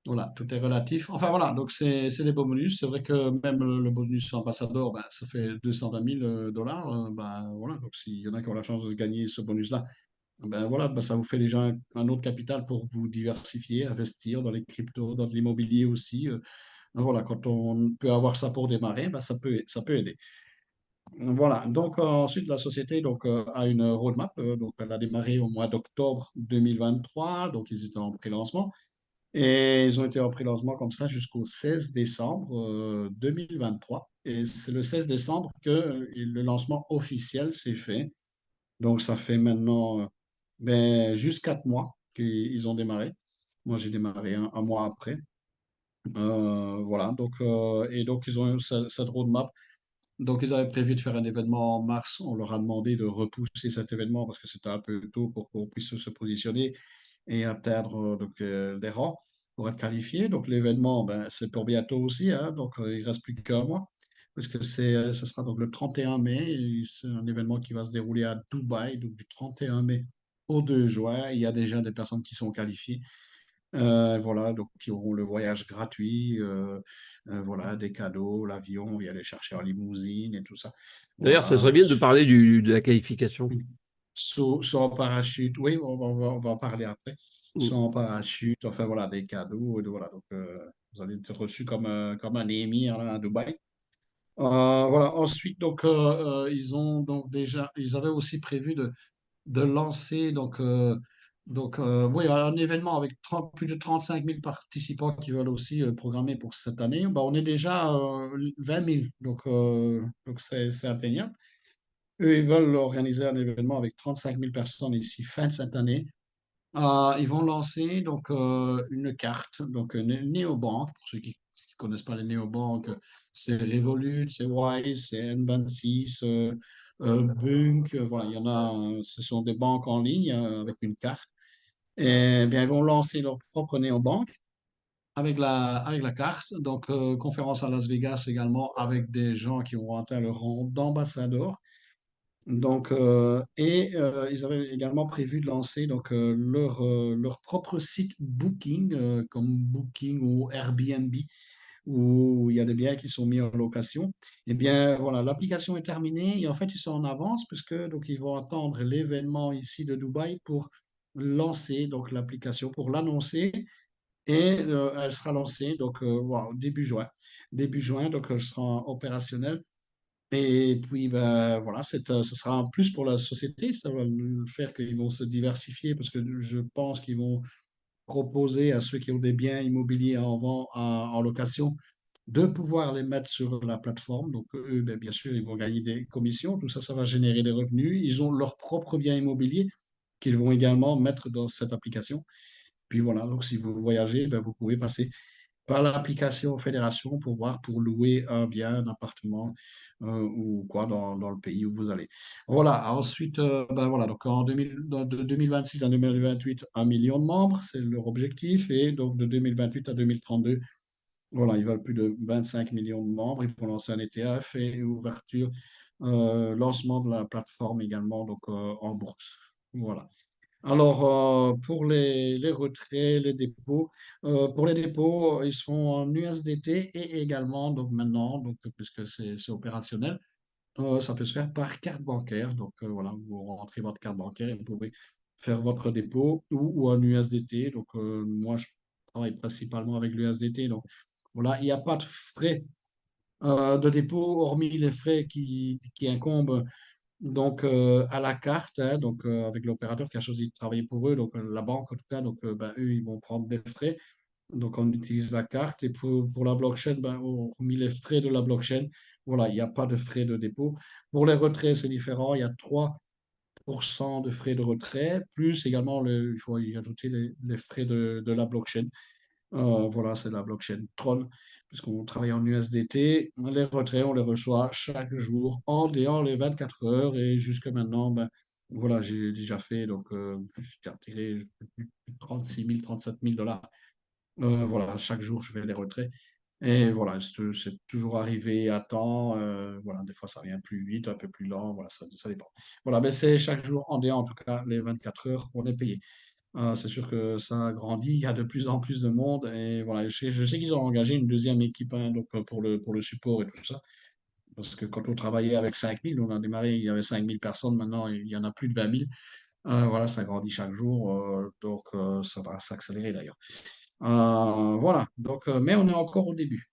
S1: voilà, tout est relatif. Enfin voilà, donc c'est des beaux bonus. C'est vrai que même le bonus ambassadeur, ben, ça fait 220 000 dollars. Ben, voilà, donc s'il y en a qui ont la chance de se gagner ce bonus-là, ben voilà, ben, ça vous fait déjà un autre capital pour vous diversifier, investir dans les cryptos, dans l'immobilier aussi. Voilà, quand on peut avoir ça pour démarrer, ben, ça peut aider. Voilà, donc ensuite la société donc, a une roadmap, donc elle a démarré au mois d'octobre 2023, donc ils étaient en pré-lancement, et ils ont été en pré-lancement comme ça jusqu'au 16 décembre 2023, et c'est le 16 décembre que le lancement officiel s'est fait, donc ça fait maintenant juste 4 mois qu'ils ont démarré. Moi j'ai démarré un mois après. Voilà, et donc ils ont eu cette roadmap. Donc, ils avaient prévu de faire un événement en mars. On leur a demandé de repousser cet événement parce que c'était un peu tôt pour qu'on puisse se positionner et atteindre des rangs pour être qualifié. Donc, l'événement, ben, c'est pour bientôt aussi, hein, donc il ne reste plus qu'un mois. puisque ce sera donc le 31 mai. Et c'est un événement qui va se dérouler à Dubaï, donc du 31 mai au 2 juin. Il y a déjà des personnes qui sont qualifiées. Voilà, donc qui auront le voyage gratuit, voilà, des cadeaux, l'avion, on vient les chercher en limousine et tout ça.
S2: D'ailleurs, ça serait
S1: Voilà,
S2: bien de parler de la qualification.
S1: soit en parachute, oui, on va en parler après.
S2: Mm.
S1: Soit en parachute, enfin voilà, des cadeaux, voilà, donc vous allez être reçu comme un émir là, à Dubaï. Voilà, ensuite, donc, ils ont donc déjà, ils avaient aussi prévu de lancer oui, un événement avec plus de 35 000 participants qui veulent aussi programmer pour cette année. Bah, on est déjà 20 000, donc c'est atteignable. Eux, ils veulent organiser un événement avec 35 000 personnes ici fin de cette année. Ils vont lancer donc une carte, donc une néobanque. Pour ceux qui ne connaissent pas les néobanques, c'est Revolut, c'est Wise, c'est N26, Bunk. Voilà, il y en a. Ce sont des banques en ligne avec une carte. Et bien, ils vont lancer leur propre néobanque avec la carte. Donc, conférence à Las Vegas également avec des gens qui ont atteint le rang d'ambassadeur. Donc, ils avaient également prévu de lancer donc, leur propre site Booking, comme Booking ou Airbnb, où il y a des biens qui sont mis en location. Eh bien, voilà, l'application est terminée et en fait, ils sont en avance puisque donc, ils vont attendre l'événement ici de Dubaï pour lancer donc, l'application, pour l'annoncer. Et elle sera lancée donc, voilà, début juin. Début juin, donc elle sera opérationnelle. Et puis, ben, voilà, ce sera un plus pour la société. Ça va faire qu'ils vont se diversifier parce que je pense qu'ils vont proposer à ceux qui ont des biens immobiliers en location de pouvoir les mettre sur la plateforme. Donc, eux, ben, bien sûr, ils vont gagner des commissions. Tout ça, ça va générer des revenus. Ils ont leurs propres biens immobiliers qu'ils vont également mettre dans cette application. Puis voilà, donc si vous voyagez, ben, vous pouvez passer par l'application Fédération pour louer un bien, un appartement ou quoi dans le pays où vous allez. Voilà, ensuite, ben voilà, donc de 2026 à 2028, 1 million de membres, c'est leur objectif. Et donc de 2028 à 2032, voilà, ils veulent plus de 25 millions de membres. Ils vont lancer un ETF et ouverture, lancement de la plateforme également donc, en bourse. Voilà. Alors, pour les retraits, les dépôts, pour les dépôts, ils sont en USDT et également, donc maintenant, donc, puisque c'est opérationnel, ça peut se faire par carte bancaire. Donc, voilà, vous rentrez votre carte bancaire et vous pouvez faire votre dépôt ou en USDT. Donc, moi, je travaille principalement avec l'USDT. Donc, voilà, il n'y a pas de frais de dépôt, hormis les frais qui incombent donc, à la carte, hein, donc, avec l'opérateur qui a choisi de travailler pour eux, donc la banque en tout cas, donc ben, eux, ils vont prendre des frais. Donc, on utilise la carte. Et pour la blockchain, ben, on remet les frais de la blockchain. Voilà, il n'y a pas de frais de dépôt. Pour les retraits, c'est différent. Il y a 3% de frais de retrait, plus également, il faut y ajouter les frais de la blockchain. Voilà, c'est la blockchain Tron, puisqu'on travaille en USDT. Les retraits, on les reçoit chaque jour en déant les 24 heures. Et jusque maintenant, ben, voilà, j'ai déjà fait, donc j'ai retiré plus de 36 000, 37 000 dollars. Voilà, chaque jour, je fais les retraits. Et voilà, c'est toujours arrivé à temps. Voilà, des fois, ça vient plus vite, un peu plus lent. Voilà, ça dépend. Voilà, mais c'est chaque jour en déant, en tout cas, les 24 heures, on est payé. C'est sûr que ça grandit, il y a de plus en plus de monde. Et voilà, je sais qu'ils ont engagé une deuxième équipe, hein, donc, pour le support et tout ça. Parce que quand on travaillait avec 5 000, on a démarré, il y avait 5 000 personnes, maintenant il y en a plus de 20 000. Voilà, ça grandit chaque jour, donc ça va s'accélérer d'ailleurs. Voilà, donc, mais on est encore au début.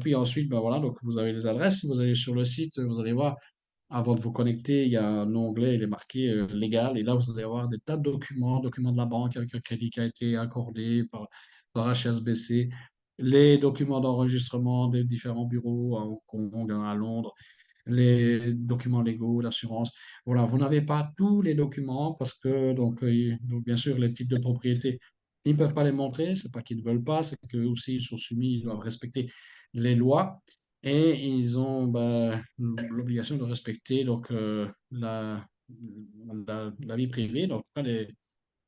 S1: Puis ensuite, ben voilà, donc vous avez les adresses. Si vous allez sur le site, vous allez voir, avant de vous connecter, il y a un onglet, il est marqué légal. Et là, vous allez avoir des tas de documents, documents de la banque avec un crédit qui a été accordé par HSBC, les documents d'enregistrement des différents bureaux à Hong Kong, à Londres, les documents légaux, l'assurance. Voilà, vous n'avez pas tous les documents parce que, donc, bien sûr, les titres de propriété, ils ne peuvent pas les montrer. C'est pas qu'ils ne veulent pas, c'est qu'eux aussi, ils sont soumis, ils doivent respecter les lois et ils ont ben, l'obligation de respecter donc, la vie privée, donc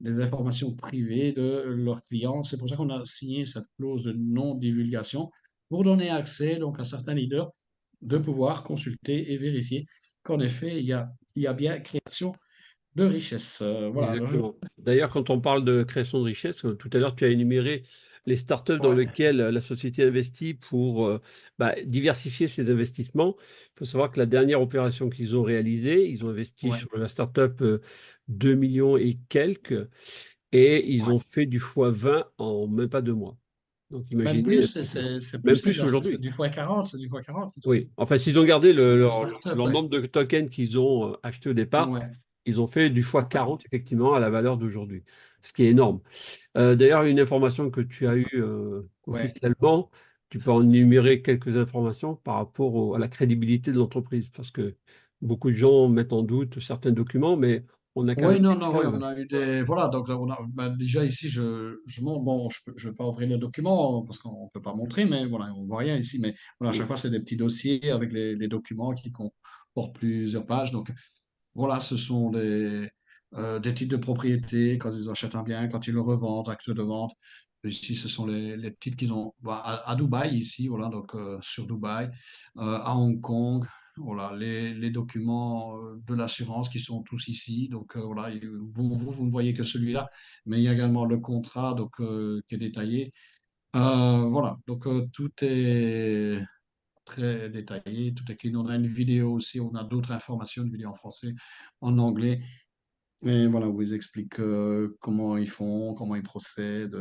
S1: les informations privées de leurs clients. C'est pour ça qu'on a signé cette clause de non-divulgation pour donner accès donc, à certains leaders de pouvoir consulter et vérifier qu'en effet, il y a bien création de richesse. Voilà.
S2: Exactement. D'ailleurs, quand on parle de création de richesse, tout à l'heure, tu as énuméré les startups dans
S1: Ouais,
S2: lesquelles la société investit pour diversifier ses investissements. Il faut savoir que la dernière opération qu'ils ont réalisée, ils ont investi
S1: ouais,
S2: sur la startup 2 millions et quelques, et ils
S1: ouais.
S2: ont fait du x20 en même pas 2 mois. Donc
S1: Même
S2: imaginez
S1: plus,
S2: un petit peu.
S1: c'est plus,
S2: Même plus
S1: c'est
S2: aujourd'hui.
S1: du x40, c'est du x40 qu'ils ont fait.
S2: Oui, enfin, s'ils ont gardé
S1: La start-up,
S2: leur
S1: ouais.
S2: nombre de tokens qu'ils ont achetés au départ,
S1: Ouais,
S2: ils ont fait du
S1: ouais,
S2: x40 effectivement à la valeur d'aujourd'hui, ce qui est énorme. D'ailleurs, une information que tu as eue
S1: ouais.
S2: officiellement, tu peux en énumérer quelques informations par rapport à la crédibilité de l'entreprise, parce que beaucoup de gens mettent en doute certains documents, mais on a quand même
S1: Oui, non,
S2: des
S1: non, oui,
S2: preuves.
S1: on a eu des. Voilà, donc là, ben, déjà ici, je montre. Bon, je vais pas ouvrir le document parce qu'on ne peut pas montrer, mais voilà, on voit rien ici. Mais voilà, à chaque
S2: Mm.
S1: fois, c'est des petits dossiers avec les documents qui comportent plusieurs pages. Donc, voilà, ce sont des titres de propriété quand ils achètent un bien, quand ils le revendent, actes de vente. Ici, ce sont les titres qu'ils ont voilà, à Dubaï, ici, voilà, donc sur Dubaï, à Hong Kong. Voilà, les documents de l'assurance qui sont tous ici. Donc, voilà, vous ne voyez que celui-là, mais il y a également le contrat donc, qui est détaillé. Voilà, donc tout est très détaillé, tout est clean. On a une vidéo aussi, on a d'autres informations, une vidéo en français, en anglais. Et voilà, où ils expliquent comment ils font, comment ils procèdent,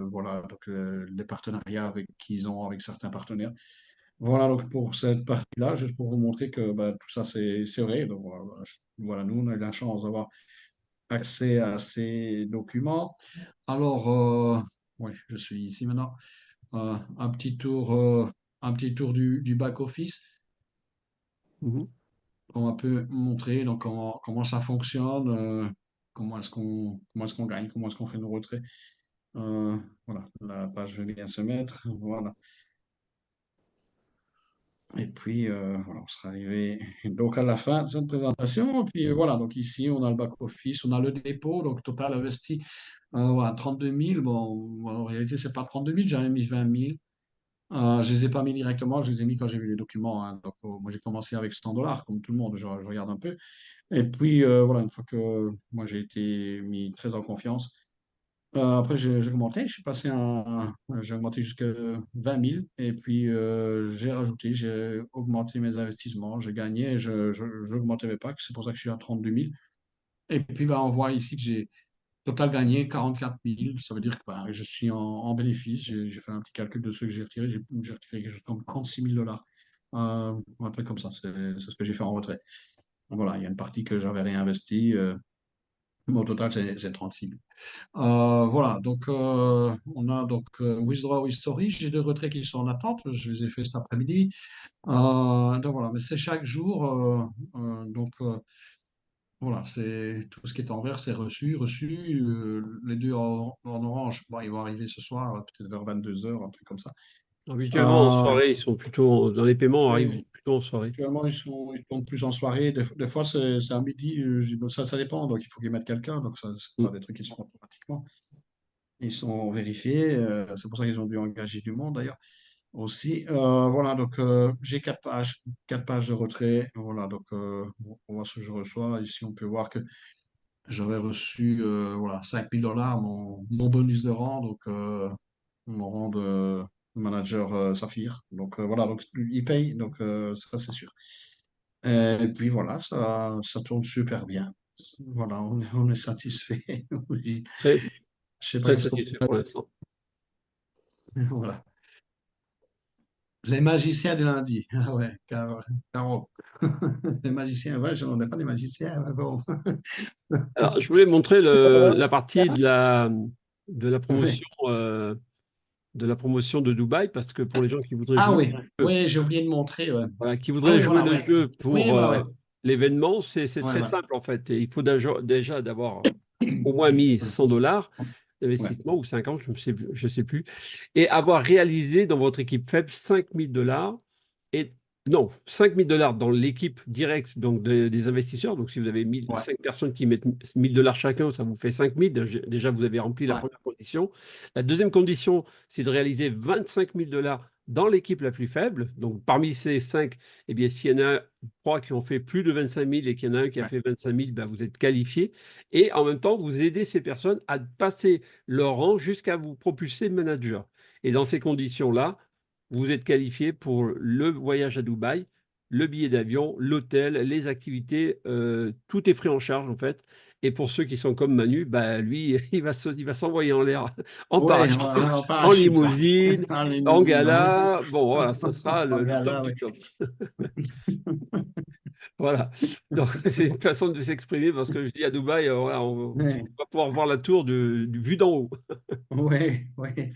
S1: voilà, donc les partenariats avec qu'ils ont avec certains partenaires. Voilà, donc pour cette partie-là, juste pour vous montrer que bah, tout ça, c'est vrai. Donc voilà, voilà, nous, on a eu la chance d'avoir accès à ces documents. Alors, oui, je suis ici maintenant. Un petit tour du back-office.
S2: Mhm.
S1: On va un peu montrer donc, comment ça fonctionne, comment est-ce qu'on gagne, comment est-ce qu'on fait nos retraits. Voilà, la page veut bien se mettre. Voilà. Et puis, voilà, on sera arrivé donc à la fin de cette présentation. Et puis voilà, donc ici, on a le back-office, on a le dépôt, donc total investi voilà, 32 000. Bon, en réalité, c'est pas 32 000, j'avais mis 20 000. Je ne les ai pas mis directement, je les ai mis quand j'ai vu les documents, hein. Donc, moi, j'ai commencé avec 100 dollars, comme tout le monde, je regarde un peu. Et puis, voilà, une fois que moi, j'ai été mis très en confiance, après, j'ai augmenté, je suis passé j'ai augmenté jusqu'à 20 000 et puis j'ai rajouté, j'ai augmenté mes investissements, j'ai gagné, je n'augmentais mes packs, c'est pour ça que je suis à 32 000. Et puis, bah, on voit ici que j'ai total gagné 44 000, ça veut dire que bah, je suis en bénéfice, j'ai fait un petit calcul de ce que j'ai retiré, j'ai retiré quelque chose comme 36 000 dollars, un truc comme ça, c'est ce que j'ai fait en retrait. Voilà, il y a une partie que j'avais réinvestie, mais au total, c'est 36 000. Voilà, donc on a donc Withdraw History, j'ai deux retraits qui sont en attente, je les ai fait cet après-midi. Donc voilà, mais c'est chaque jour, donc voilà, c'est tout ce qui est en vert, c'est reçu, reçu. Les deux en orange, bon, ils vont arriver ce soir, peut-être vers 22 heures, un truc comme ça.
S2: Habituellement, en
S1: Euh,
S2: soirée, ils sont plutôt, dans les paiements, arrivent
S1: oui,
S2: plutôt en soirée.
S1: actuellement, ils tombent plus en soirée. Des fois, c'est à midi, ça dépend, donc il faut qu'ils mettent quelqu'un, donc ça, c'est
S2: Mm.
S1: pas des trucs qui sont automatiquement. Ils sont vérifiés, c'est pour ça qu'ils ont dû engager du monde d'ailleurs aussi. Voilà, donc j'ai quatre pages de retrait. Voilà, donc on voit ce que je reçois. Ici, on peut voir que j'avais reçu voilà, 5 000 dollars, mon bonus de rang, donc mon rang de manager Saphir. Donc voilà, donc il paye, donc ça c'est sûr. Et puis voilà, ça tourne super bien. Voilà, on est satisfait. Oui.
S2: Très,
S1: Je sais pas
S2: très
S1: qu'est-ce qu'on
S2: satisfait pour l'instant.
S1: Voilà. Les magiciens du lundi. Ah ouais, Caro. Les magiciens, ouais, on n'est pas des magiciens, mais bon.
S2: Alors, je voulais montrer la partie de la
S1: Ouais.
S2: promotion, de Dubaï, parce que pour les gens qui voudraient
S1: Ah
S2: jouer
S1: oui,
S2: le jeu,
S1: oui, j'ai oublié de montrer. Ouais.
S2: voilà, qui
S1: Ah
S2: voudraient
S1: oui,
S2: jouer
S1: voilà,
S2: le
S1: ouais.
S2: jeu
S1: Oui,
S2: pour
S1: voilà, ouais.
S2: l'événement, c'est
S1: Ouais,
S2: très
S1: ouais.
S2: simple en fait. Et il faut déjà d'avoir au moins mis 100 dollars
S1: Ouais,
S2: d'investissement ou 50, je sais plus, et avoir réalisé dans votre équipe faible 5000 dollars et non, 5000 dollars dans l'équipe directe donc des investisseurs. Donc si vous avez
S1: ouais,
S2: 5 personnes qui mettent 1000 dollars chacun, ça vous fait 5000. Déjà, vous avez rempli la
S1: ouais,
S2: première condition. La deuxième condition, c'est de réaliser 25 000 dollars dans l'équipe la plus faible. Donc, parmi ces 5, eh bien, s'il y en a 3 qui ont fait plus de 25 000 et qu'il y en a un qui a
S1: Ouais.
S2: fait 25 000, ben, vous êtes qualifié. Et en même temps, vous aidez ces personnes à passer leur rang jusqu'à vous propulser manager. Et dans ces conditions-là, vous êtes qualifié pour le voyage à Dubaï, le billet d'avion, l'hôtel, les activités, tout est pris en charge en fait. Et pour ceux qui sont comme Manu, bah, lui, il va s'envoyer en l'air en
S1: Ouais,
S2: parachute,
S1: voilà, en
S2: en
S1: parachute, ouais.
S2: limousine,
S1: En
S2: en
S1: limousine, ouais.
S2: gala. Bon, voilà, ça sera
S1: En
S2: le top
S1: gala,
S2: du
S1: ouais.
S2: top. Voilà. Donc, c'est une façon de s'exprimer parce que je dis à Dubaï, voilà, on
S1: Ouais,
S2: va pouvoir voir la tour du vue d'en haut.
S1: ouais, ouais.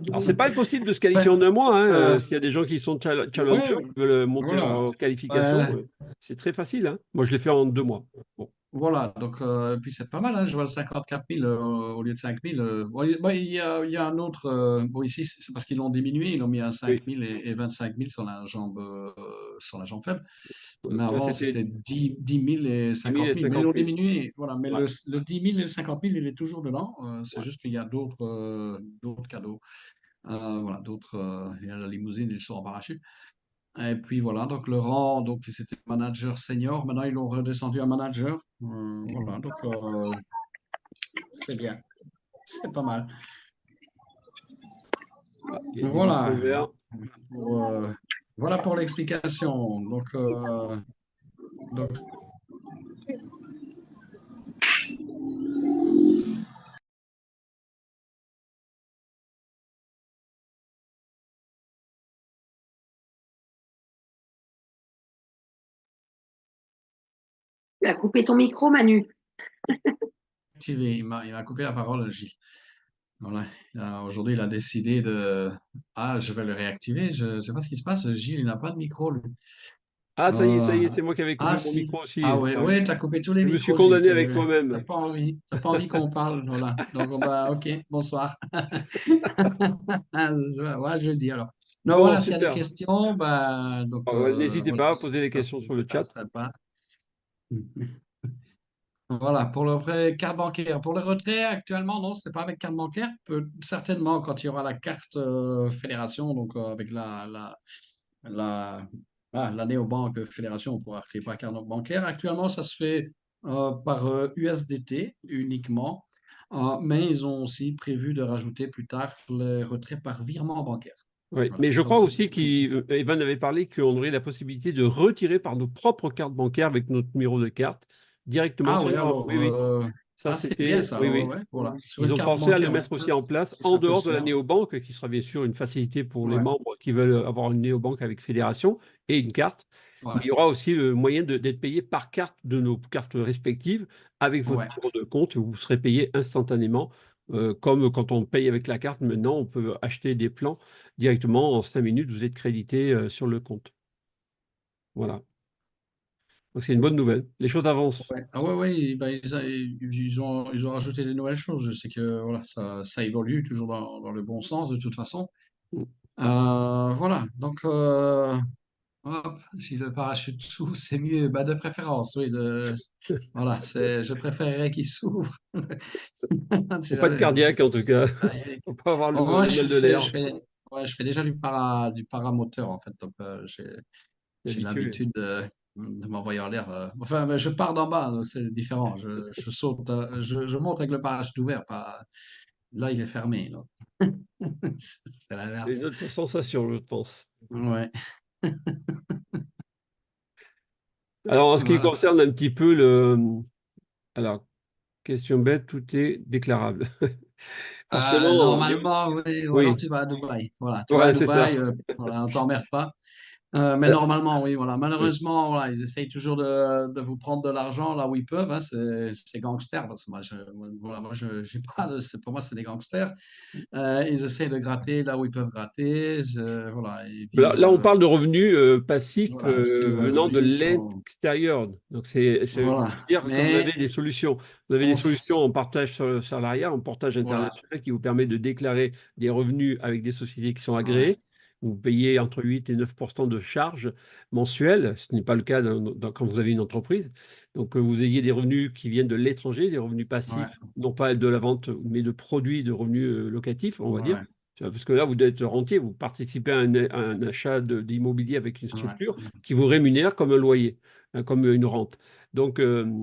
S2: Alors, c'est pas impossible de se qualifier
S1: Enfin,
S2: en un mois, hein.
S1: euh,
S2: S'il y a des gens qui sont challengers,
S1: ouais,
S2: qui veulent monter
S1: voilà.
S2: leur qualification,
S1: Euh,
S2: c'est très facile, hein. Moi, je l'ai fait en 2 mois. Bon.
S1: Voilà, donc puis c'est pas mal, hein, je vois 54 000 au lieu de 5 000. Bon, il y a un autre, bon ici c'est parce qu'ils l'ont diminué, ils l'ont mis à 5
S2: Oui.
S1: 000 et 25 000 sur la jambe faible. Mais
S2: Là,
S1: avant
S2: c'était
S1: c'était 10 000 et
S2: 10 000
S1: 50
S2: et
S1: 000. Mais ils l'ont
S2: 50 000.
S1: diminué, voilà. Mais
S2: Ouais,
S1: le 10 000 et le 50 000, il est toujours dedans. C'est
S2: ouais.
S1: juste qu'il y a d'autres cadeaux. Voilà, il y a la limousine, ils sont en parachute. Et puis voilà, donc le rang, donc c'était manager senior, maintenant ils l'ont redescendu à manager. Voilà, donc c'est bien, c'est pas mal.
S2: Ah, il y a des micros
S1: Voilà
S2: ouverts.
S1: pour, voilà pour l'explication. Donc
S3: Tu as coupé ton micro, Manu.
S1: activé, il m'a coupé la parole, J. Voilà. Aujourd'hui, il a décidé de. Ah, je vais le réactiver. Je ne sais pas ce qui se passe. Gilles, il n'a pas de micro, lui.
S2: Ah, ça y est,
S1: Euh,
S2: c'est moi qui avais
S1: Ah,
S2: coupé mon
S1: si.
S2: micro aussi.
S1: Ah, ouais,
S2: Ouais.
S1: ouais, tu as coupé tous les
S2: Je me suis
S1: micros, Gilles.
S2: condamné
S1: Tu
S2: avec
S1: n'as
S2: moi-même.
S1: pas envie. T'as pas envie qu'on parle. Voilà. Donc, bah, ok, bonsoir. Ouais, je le dis alors. Donc,
S2: Bon,
S1: voilà, s'il y a des
S2: super.
S1: questions, bah, donc,
S2: N'hésitez
S1: voilà,
S2: pas à poser des
S1: ça
S2: questions sur le
S1: ça
S2: chat.
S1: serait pas. Voilà, pour le prêt carte bancaire. Pour le retrait, actuellement, non, c'est pas avec carte bancaire. Certainement, quand il y aura la carte fédération, donc avec la, la néobanque fédération, on pourra retirer par carte bancaire. Actuellement, ça se fait par USDT uniquement, mais ils ont aussi prévu de rajouter plus tard les retraits par virement bancaire.
S2: Oui,
S1: Voilà,
S2: mais je
S1: ça
S2: crois
S1: aussi,
S2: aussi qu'Evan avait parlé qu'on aurait la possibilité de retirer par nos propres cartes bancaires avec notre numéro de carte directement
S1: Ah
S2: sur
S1: oui,
S2: leur.
S1: alors,
S2: Oui, oui. Ça,
S1: c'est bien
S2: c'était.
S1: ça.
S2: Oui,
S1: Ouais,
S2: oui.
S1: ouais, voilà. Sur
S2: Ils
S1: une
S2: ont
S1: carte
S2: pensé à le
S1: bancaire, ouais,
S2: mettre aussi en place
S1: si
S2: en
S1: ça peut
S2: dehors
S1: se
S2: de la
S1: faire.
S2: néobanque, qui sera bien sûr une facilité pour les
S1: Ouais,
S2: membres qui veulent avoir une néobanque avec fédération et une carte. Mais
S1: ouais,
S2: il y aura aussi le moyen d'être payé par carte de nos cartes respectives avec votre
S1: ouais.
S2: numéro de compte. Vous serez payé instantanément. Comme quand on paye avec la carte, maintenant, on peut acheter des plans directement en 5 minutes. Vous êtes crédité sur le compte. Voilà. Donc, c'est une bonne nouvelle. Les choses avancent.
S1: Ouais. Ah ouais, ouais, bah, ils ont rajouté des nouvelles choses. Je sais que voilà, ça évolue toujours dans le bon sens de toute façon. Voilà, donc hop, si le parachute s'ouvre, c'est mieux. Bah, de préférence, oui. Voilà, je préférerais qu'il s'ouvre. Tu
S2: Faut pas de
S1: sais,
S2: cardiaque, en tout cas.
S1: aïe.
S2: Faut pas avoir
S1: Oh,
S2: le mal de l'air.
S1: ouais, je fais déjà du paramoteur en fait. Donc, j'ai
S2: Habitué.
S1: l'habitude de m'envoyer en l'air. Enfin, mais je pars d'en bas, donc c'est différent. Je saute, je monte avec le parachute ouvert. Pas, là, il est fermé. Là. C'est
S2: C'est
S1: l'inverse.
S2: une autre sensation, je pense.
S1: Ouais,
S2: Alors, en ce qui
S1: voilà.
S2: concerne un petit peu le. Alors, question bête, tout est déclarable. Forcément,
S1: Normalement, oui, ou alors
S2: oui,
S1: tu vas à Dubaï. Voilà, tu vas à
S2: ouais, c'est ça.
S1: Dubaï, voilà, on t'emmerde pas. Mais
S2: Euh,
S1: normalement, oui, voilà.
S2: oui.
S1: Malheureusement, voilà, ils essayent toujours de vous prendre de l'argent là où ils peuvent. Hein, c'est gangsters. Parce que voilà, j'ai pas pour moi, c'est des gangsters. Ils essayent de gratter là où ils peuvent gratter. Voilà, et
S2: Là,
S1: vivre.
S2: on parle de revenus passifs
S1: Voilà, ces nouvelles
S2: venant de
S1: revenus sont.
S2: l'extérieur. Donc,
S1: Voilà.
S2: dire que vous avez
S1: Mais
S2: des solutions. Vous avez des
S1: on.
S2: solutions en partage salarial, en portage
S1: Voilà.
S2: international qui vous permet de déclarer des revenus avec des sociétés qui sont
S1: Ouais.
S2: agréées. Vous payez entre 8 et 9 de charges mensuelles. Ce n'est pas le cas quand vous avez une entreprise. Donc, vous ayez des revenus qui viennent de l'étranger, des revenus
S1: Ouais.
S2: passifs, non pas de la vente, mais de produits de revenus locatifs, on va dire,
S1: Ouais.
S2: Parce que là, vous êtes rentier, vous participez à un achat d'immobilier avec une
S1: Ouais.
S2: structure qui vous rémunère comme un loyer, hein, comme une rente. Donc,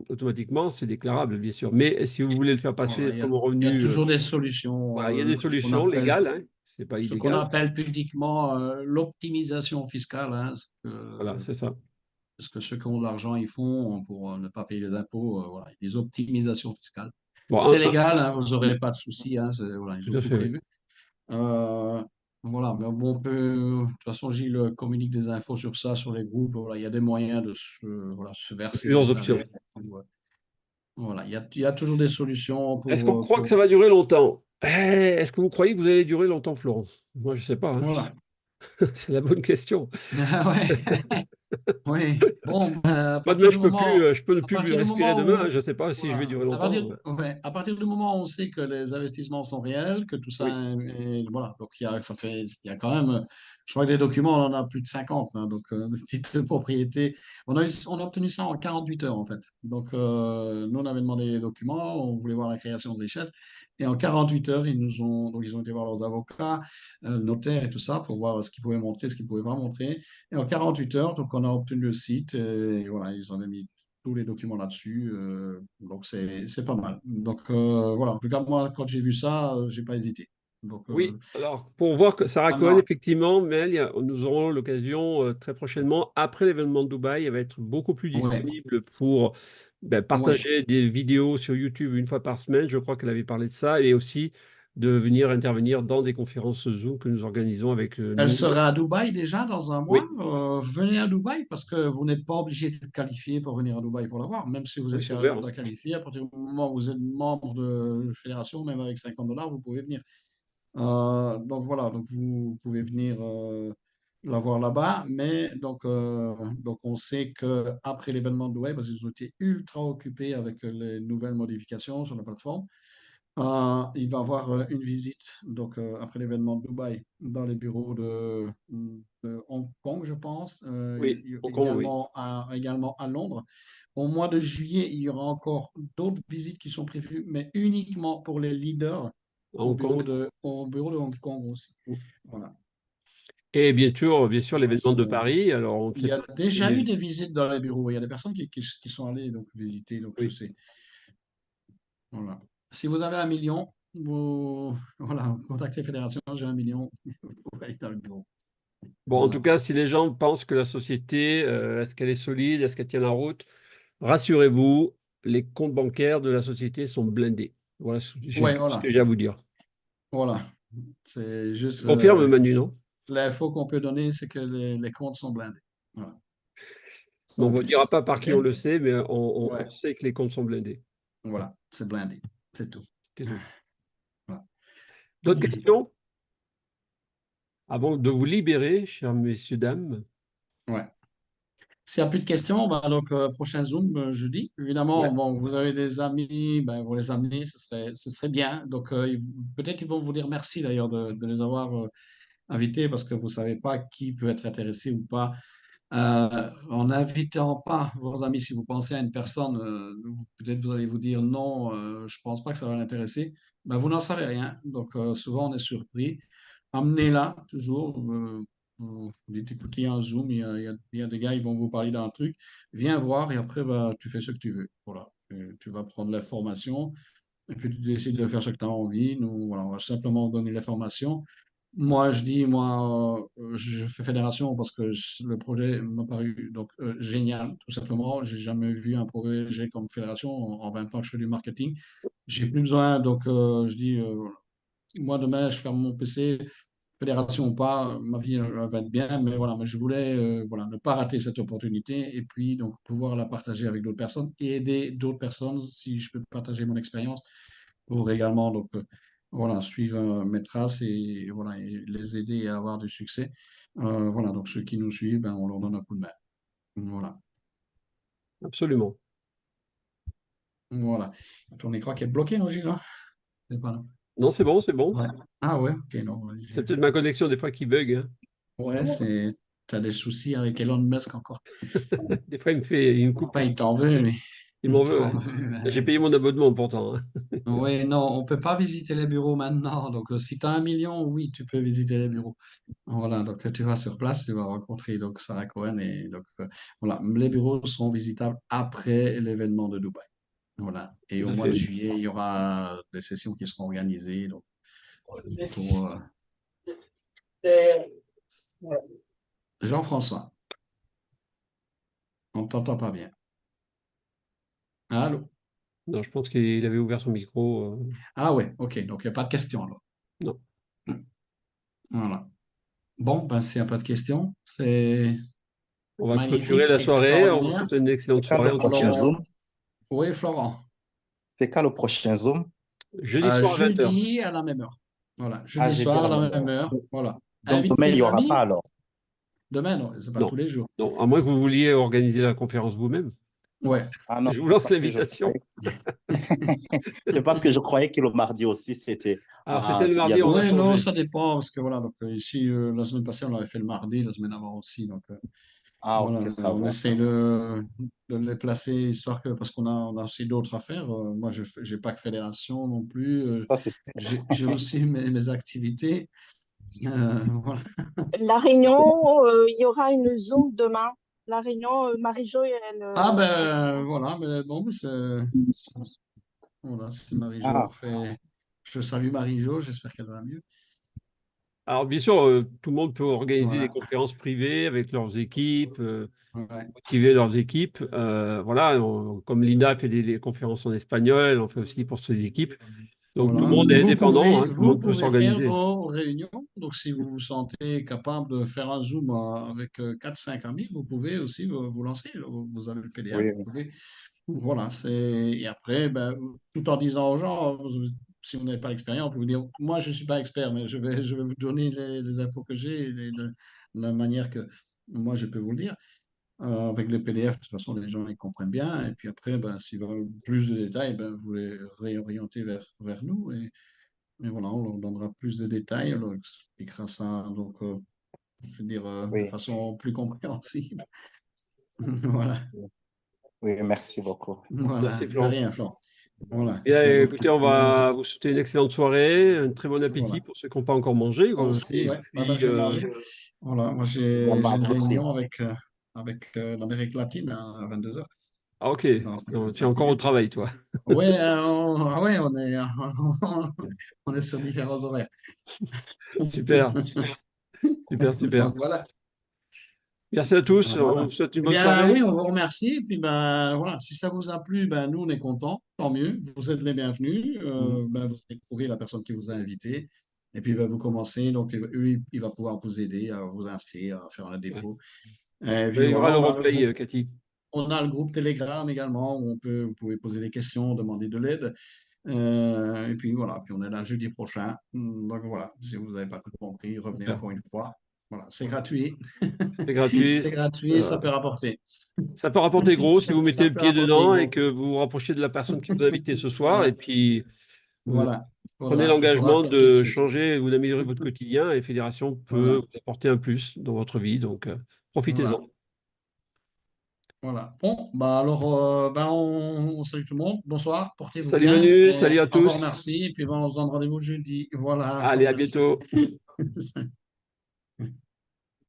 S2: automatiquement, c'est déclarable, bien sûr. Mais si vous voulez le faire passer
S1: Voilà,
S2: comme
S1: il y a
S2: revenu,
S1: toujours des solutions.
S2: voilà, il y a des solutions légales, hein, c'est pas
S1: Ce qu'on
S2: illégal.
S1: appelle pudiquement l'optimisation fiscale, hein,
S2: Voilà, c'est ça.
S1: ce que ceux qui ont de l'argent ils font pour ne pas payer les impôts. Voilà, des optimisations fiscales.
S2: Bon,
S1: C'est légal, hein, vous n'aurez
S2: oui,
S1: pas de soucis. Hein, voilà, ils
S2: tout
S1: ont
S2: à
S1: tout
S2: fait, oui.
S1: prévu. Euh, voilà, mais bon, on peut. De toute façon, Gilles communique des infos sur ça, sur les groupes. Voilà, il y a des moyens de voilà, se verser des
S2: Plusieurs options.
S1: salaires. Voilà, il y a toujours des solutions
S2: Est-ce qu'on croit que
S1: pour...
S2: ça va durer longtemps? Est-ce que vous croyez que vous allez durer longtemps, Florent? Moi, je ne sais pas, hein.
S1: Voilà.
S2: C'est la bonne question.
S1: Ah ouais. Oui, bon, ben,
S2: Moi, demain, je peux ne
S1: à
S2: plus
S1: partir du
S2: respirer
S1: moment
S2: demain, hein.
S1: où,
S2: Je ne sais pas si je vais
S1: voilà,
S2: durer longtemps.
S1: à partir du moment où on sait que les investissements sont réels, que tout ça,
S2: Oui,
S1: voilà, donc il y a quand même, je crois que des documents, on en a plus de 50, hein, donc des titres de propriété, on a obtenu ça en 48 heures en fait. Donc nous, on avait demandé les documents, on voulait voir la création de richesse, et en 48 heures, donc ils ont été voir leurs avocats, notaires et tout ça, pour voir ce qu'ils pouvaient montrer, ce qu'ils ne pouvaient pas montrer. Et en 48 heures, donc on a obtenu le site et voilà, ils ont mis tous les documents là-dessus. Donc c'est pas mal. Donc voilà, en tout cas, moi, quand j'ai vu ça, j'ai pas hésité. Donc
S2: oui. Alors, pour voir que Sarah Cohen,
S1: maintenant,
S2: effectivement, mais nous aurons l'occasion très prochainement, après l'événement de Dubaï, elle va être beaucoup plus
S1: ouais,
S2: disponible pour
S1: ouais.
S2: partager des vidéos sur YouTube une fois par semaine. Je crois qu'elle avait parlé de ça, et aussi de venir intervenir dans des conférences Zoom que nous organisons avec
S1: Elle
S2: nous.
S1: sera à Dubaï déjà dans un mois.
S2: Oui,
S1: Venez à Dubaï parce que vous n'êtes pas obligé d'être qualifié pour venir à Dubaï pour l'avoir. Même si vous
S2: oui,
S1: êtes
S2: c'est ouvert, hein.
S1: pas qualifié, à partir du moment où vous êtes membre de fédération, même avec 50 $, vous pouvez venir. Donc voilà, donc vous pouvez venir la voir là-bas, mais donc on sait que après l'événement de Dubaï, parce qu'ils ont été ultra occupés avec les nouvelles modifications sur la plateforme, il va y avoir une visite donc après l'événement de Dubaï dans les bureaux de Hong Kong, je pense,
S2: Oui, Hong Kong, oui.
S1: également à Londres. Au mois de juillet, il y aura encore d'autres visites qui sont prévues, mais uniquement pour les leaders
S2: À Hong Kong.
S1: au bureau de Hong Kong aussi. Voilà.
S2: Et bien sûr,
S1: Voilà,
S2: l'événement de Paris. Alors, on ne
S1: il
S2: sait
S1: y a
S2: pas si
S1: déjà eu
S2: c'est.
S1: des visites dans les bureaux. Il y a des personnes qui sont allées donc visiter, donc je
S2: Oui.
S1: sais. Voilà. Si vous avez 1 million, voilà, contactez Fédération, j'ai 1 million, vous allez dans le bureau.
S2: Bon, en tout
S1: Voilà.
S2: cas, si les gens pensent que la société, est-ce qu'elle est solide, est-ce qu'elle tient la route, rassurez-vous, les comptes bancaires de la société sont blindés. Voilà ce
S1: Ouais,
S2: ce
S1: voilà.
S2: que j'ai à vous dire.
S1: Voilà. C'est
S2: Tu
S1: juste
S2: confirmes, Manu, non?
S1: l'info qu'on peut donner, c'est que les comptes sont blindés. Voilà.
S2: Bon, on
S1: Sans
S2: ne dira
S1: plus.
S2: pas par
S1: OK?
S2: qui on le sait, mais on
S1: Ouais.
S2: sait que les comptes sont blindés.
S1: Voilà. C'est blindé. C'est tout.
S2: C'est tout.
S1: Voilà.
S2: D'autres questions? Avant de vous libérer, chers messieurs, dames.
S1: Ouais. S'il n'y a plus de questions, ben donc prochain Zoom jeudi. Évidemment,
S2: Ouais.
S1: bon, vous avez des amis, ben, vous les amener, ce serait bien. Donc peut-être ils vont vous dire merci d'ailleurs de les avoir invités parce que vous ne savez pas qui peut être intéressé ou pas. En n'invitant pas vos amis, si vous pensez à une personne, peut-être vous allez vous dire non, je ne pense pas que ça va l'intéresser. Ben, vous n'en savez rien. Donc souvent on est surpris. Amenez-la toujours. Vous dites, écoutez, il y a un Zoom, il y a des gars, ils vont vous parler d'un truc. Viens voir et après, bah, tu fais ce que tu veux. Voilà. Tu vas prendre l'information et puis tu décides de faire ce que tu as envie. Nous, voilà, on va simplement donner l'information. Moi, je dis, je fais fédération parce que le projet m'a paru donc génial, tout simplement. J'ai jamais vu un projet comme fédération en 20 ans que je fais du marketing. J'ai plus besoin, donc je dis, moi demain, je ferme mon PC, fédération ou pas, ma vie va être bien, mais voilà, mais je voulais voilà, ne pas rater cette opportunité et puis donc pouvoir la partager avec d'autres personnes et aider d'autres personnes si je peux partager mon expérience pour également donc voilà, suivre mes traces et voilà, et les aider à avoir du succès. Voilà, donc ceux qui nous suivent, ben, on leur donne un coup de main. Voilà.
S2: Absolument.
S1: Voilà. Ton écran qui est bloqué, non, Gilles? Là c'est pas là.
S2: Non, c'est bon, c'est bon.
S1: Ouais. Ah ouais, ok, non.
S2: C'est peut-être ma connexion des fois qui bug, hein.
S1: Ouais, t'as des soucis avec Elon Musk encore.
S2: Des fois, il me
S1: Enfin,
S2: coupe.
S1: il t'en veut, mais.
S2: Il m'en veut,
S1: Tant
S2: ouais.
S1: mieux.
S2: J'ai payé mon abonnement pourtant, hein.
S1: Oui, non, on peut pas visiter les bureaux maintenant. Donc, si tu as 1 million, oui, tu peux visiter les bureaux. Voilà, donc tu vas sur place, tu vas rencontrer donc Sarah Cohen et donc voilà, les bureaux seront visitables après l'événement de Dubaï. Voilà, et
S2: Tout
S1: au
S2: à
S1: mois de
S2: fait.
S1: juillet, il y aura des sessions qui seront organisées donc, pour Jean-François. On ne t'entend pas bien. Allô?
S2: Non, je pense qu'il avait ouvert son micro.
S1: Ah ouais, ok, donc il n'y a pas de questions là.
S2: Non.
S1: Voilà. Bon, ben s'il n'y a pas de questions, c'est
S2: On va clôturer
S1: magnifique,
S2: la soirée. On vous
S1: extraordinaire.
S2: souhaite une excellente
S5: C'est quand le
S2: soirée en tout
S5: prochain
S2: cas.
S1: Alors,
S5: Zoom?
S1: oui, Florent.
S5: C'est quand le prochain Zoom?
S2: Jeudi soir à 20h.
S1: Jeudi à la même heure. Voilà,
S5: Ah,
S1: jeudi
S5: j'ai dit à
S1: soir à
S5: la
S1: la
S5: même
S1: même
S5: heure.
S1: heure. Voilà.
S5: Donc
S1: Invite
S5: demain, il
S1: tes
S5: n'y aura
S1: amis.
S5: pas alors.
S1: Demain, non, c'est pas
S2: Non,
S1: tous les jours.
S2: non, à moins que vous vouliez organiser la conférence vous-même.
S1: Ouais.
S5: Ah non,
S2: Je vous lance
S5: parce que je
S2: l'invitation.
S5: c'est parce que je croyais que le mardi aussi, c'était.
S2: Alors, c'était le
S5: Il y
S2: mardi,
S5: avait
S2: on a
S1: Ouais, non,
S2: changé.
S1: ça dépend, parce que voilà, donc ici, la semaine passée, on l'avait fait le mardi, la semaine avant aussi, donc
S5: Ah,
S1: voilà,
S5: ok, ça
S1: on
S5: va.
S1: essaie de les placer, histoire que, parce qu'on a aussi d'autres affaires, moi, je j'ai pas que fédération non plus,
S5: Ça, c'est
S1: j'ai aussi mes activités, voilà.
S6: La Réunion, il y aura une Zoom demain. La Réunion, Marie-Jo, elle,
S1: Ah
S6: elle
S1: ben,
S6: vient.
S1: voilà, mais bon, voilà, si Marie-Jo
S5: Ah,
S1: fait, je salue Marie-Jo, j'espère qu'elle va mieux,
S2: Alors, bien sûr, tout le monde peut organiser des
S1: voilà,
S2: conférences privées avec leurs équipes,
S1: ouais.
S2: motiver leurs équipes. Voilà, comme Linda fait des conférences en espagnol, elle en fait aussi pour ses équipes. Donc, tout le
S1: Voilà.
S2: monde est indépendant, hein, tout le
S1: Vous
S2: monde peut
S1: pouvez faire
S2: s'organiser.
S1: vos réunions. Donc, si vous vous sentez capable de faire un Zoom avec 4-5 amis, vous pouvez aussi vous lancer. Vous avez le PDF,
S5: oui,
S1: vous
S5: oui.
S1: pouvez. Voilà. Et après, ben, tout en disant aux gens, si vous n'avez pas l'expérience, vous pouvez dire, moi, je ne suis pas expert, mais je vais vous donner les infos que j'ai, la manière que moi, je peux vous le dire. Avec les PDF, de toute façon, les gens ils comprennent bien. Et puis après, ben, s'ils veulent plus de détails, ben, vous les réorientez vers nous. Et voilà, on leur donnera plus de détails, on leur expliquera ça, donc, je veux dire, de
S5: Oui,
S1: façon plus compréhensible. Voilà,
S5: oui, merci beaucoup.
S1: voilà,
S2: Merci,
S1: de
S2: Florent.
S1: rien, Florent. Voilà,
S2: Bien,
S1: s'il y a d'autres
S2: écoutez, on
S1: questions,
S2: va vous souhaiter une excellente soirée, un très bon appétit
S1: voilà.
S2: pour ceux qui n'ont pas encore mangé.
S1: Aussi,
S2: Et
S1: ouais, bah,
S2: puis,
S1: je vais manger. Voilà, moi,
S5: Également
S1: j'ai
S5: à
S1: une
S5: vous aussi.
S1: réunion avec l'Amérique latine à 22 heures.
S2: ah, ok,
S1: Dans
S2: non, tu es
S1: 5
S2: encore au
S1: minutes.
S2: travail, toi.
S1: Ouais, ouais, on est sur différents horaires.
S2: Super, super, super.
S1: Donc, voilà.
S2: Merci à tous. On
S1: Voilà.
S2: vous souhaite une
S1: Eh
S2: bonne
S1: bien,
S2: soirée.
S1: oui, on vous remercie. Et puis, ben, voilà, si ça vous a plu, ben, nous, on est contents. Tant mieux. Vous êtes les bienvenus.
S5: Mhm.
S1: Ben, vous allez trouver la personne qui vous a invité. Et puis, ben, vous commencez. Donc, lui, il va pouvoir vous aider à vous inscrire, à faire un
S2: Ouais.
S1: dépôt. Et puis,
S2: Il y aura
S1: voilà,
S2: le replay, Cathy.
S1: on a le groupe Telegram également où vous pouvez poser des questions, demander de l'aide. Et puis, voilà. Puis, on est là jeudi prochain. Donc, voilà. Si vous n'avez pas tout compris, revenez
S2: Super.
S1: encore une fois. Voilà, c'est gratuit.
S2: C'est gratuit.
S1: C'est gratuit, ça peut rapporter.
S2: Ça peut rapporter gros si vous
S1: Ça
S2: mettez le
S1: peut
S2: pied
S1: rapporter
S2: dedans et
S1: gros.
S2: que vous vous rapprochez de la personne qui vous a invité ce soir.
S1: Voilà,
S2: Et puis, vous
S1: voilà,
S2: prenez
S1: voilà, il faudra
S2: l'engagement
S1: faire quelque
S2: de
S1: chose.
S2: changer ou d'améliorer votre quotidien. Et Fédération peut
S1: Voilà,
S2: vous apporter un plus dans votre vie. Donc,
S1: voilà,
S2: profitez-en.
S1: voilà. Bon, bah alors, ben on salue tout le monde. Bonsoir, portez-vous
S2: Salut
S1: bien
S2: Manu,
S1: et
S2: salut à
S1: encore
S2: tous.
S1: merci. Et puis, ben, on se donne rendez-vous jeudi. Voilà,
S2: Allez, à
S1: merci.
S2: bientôt.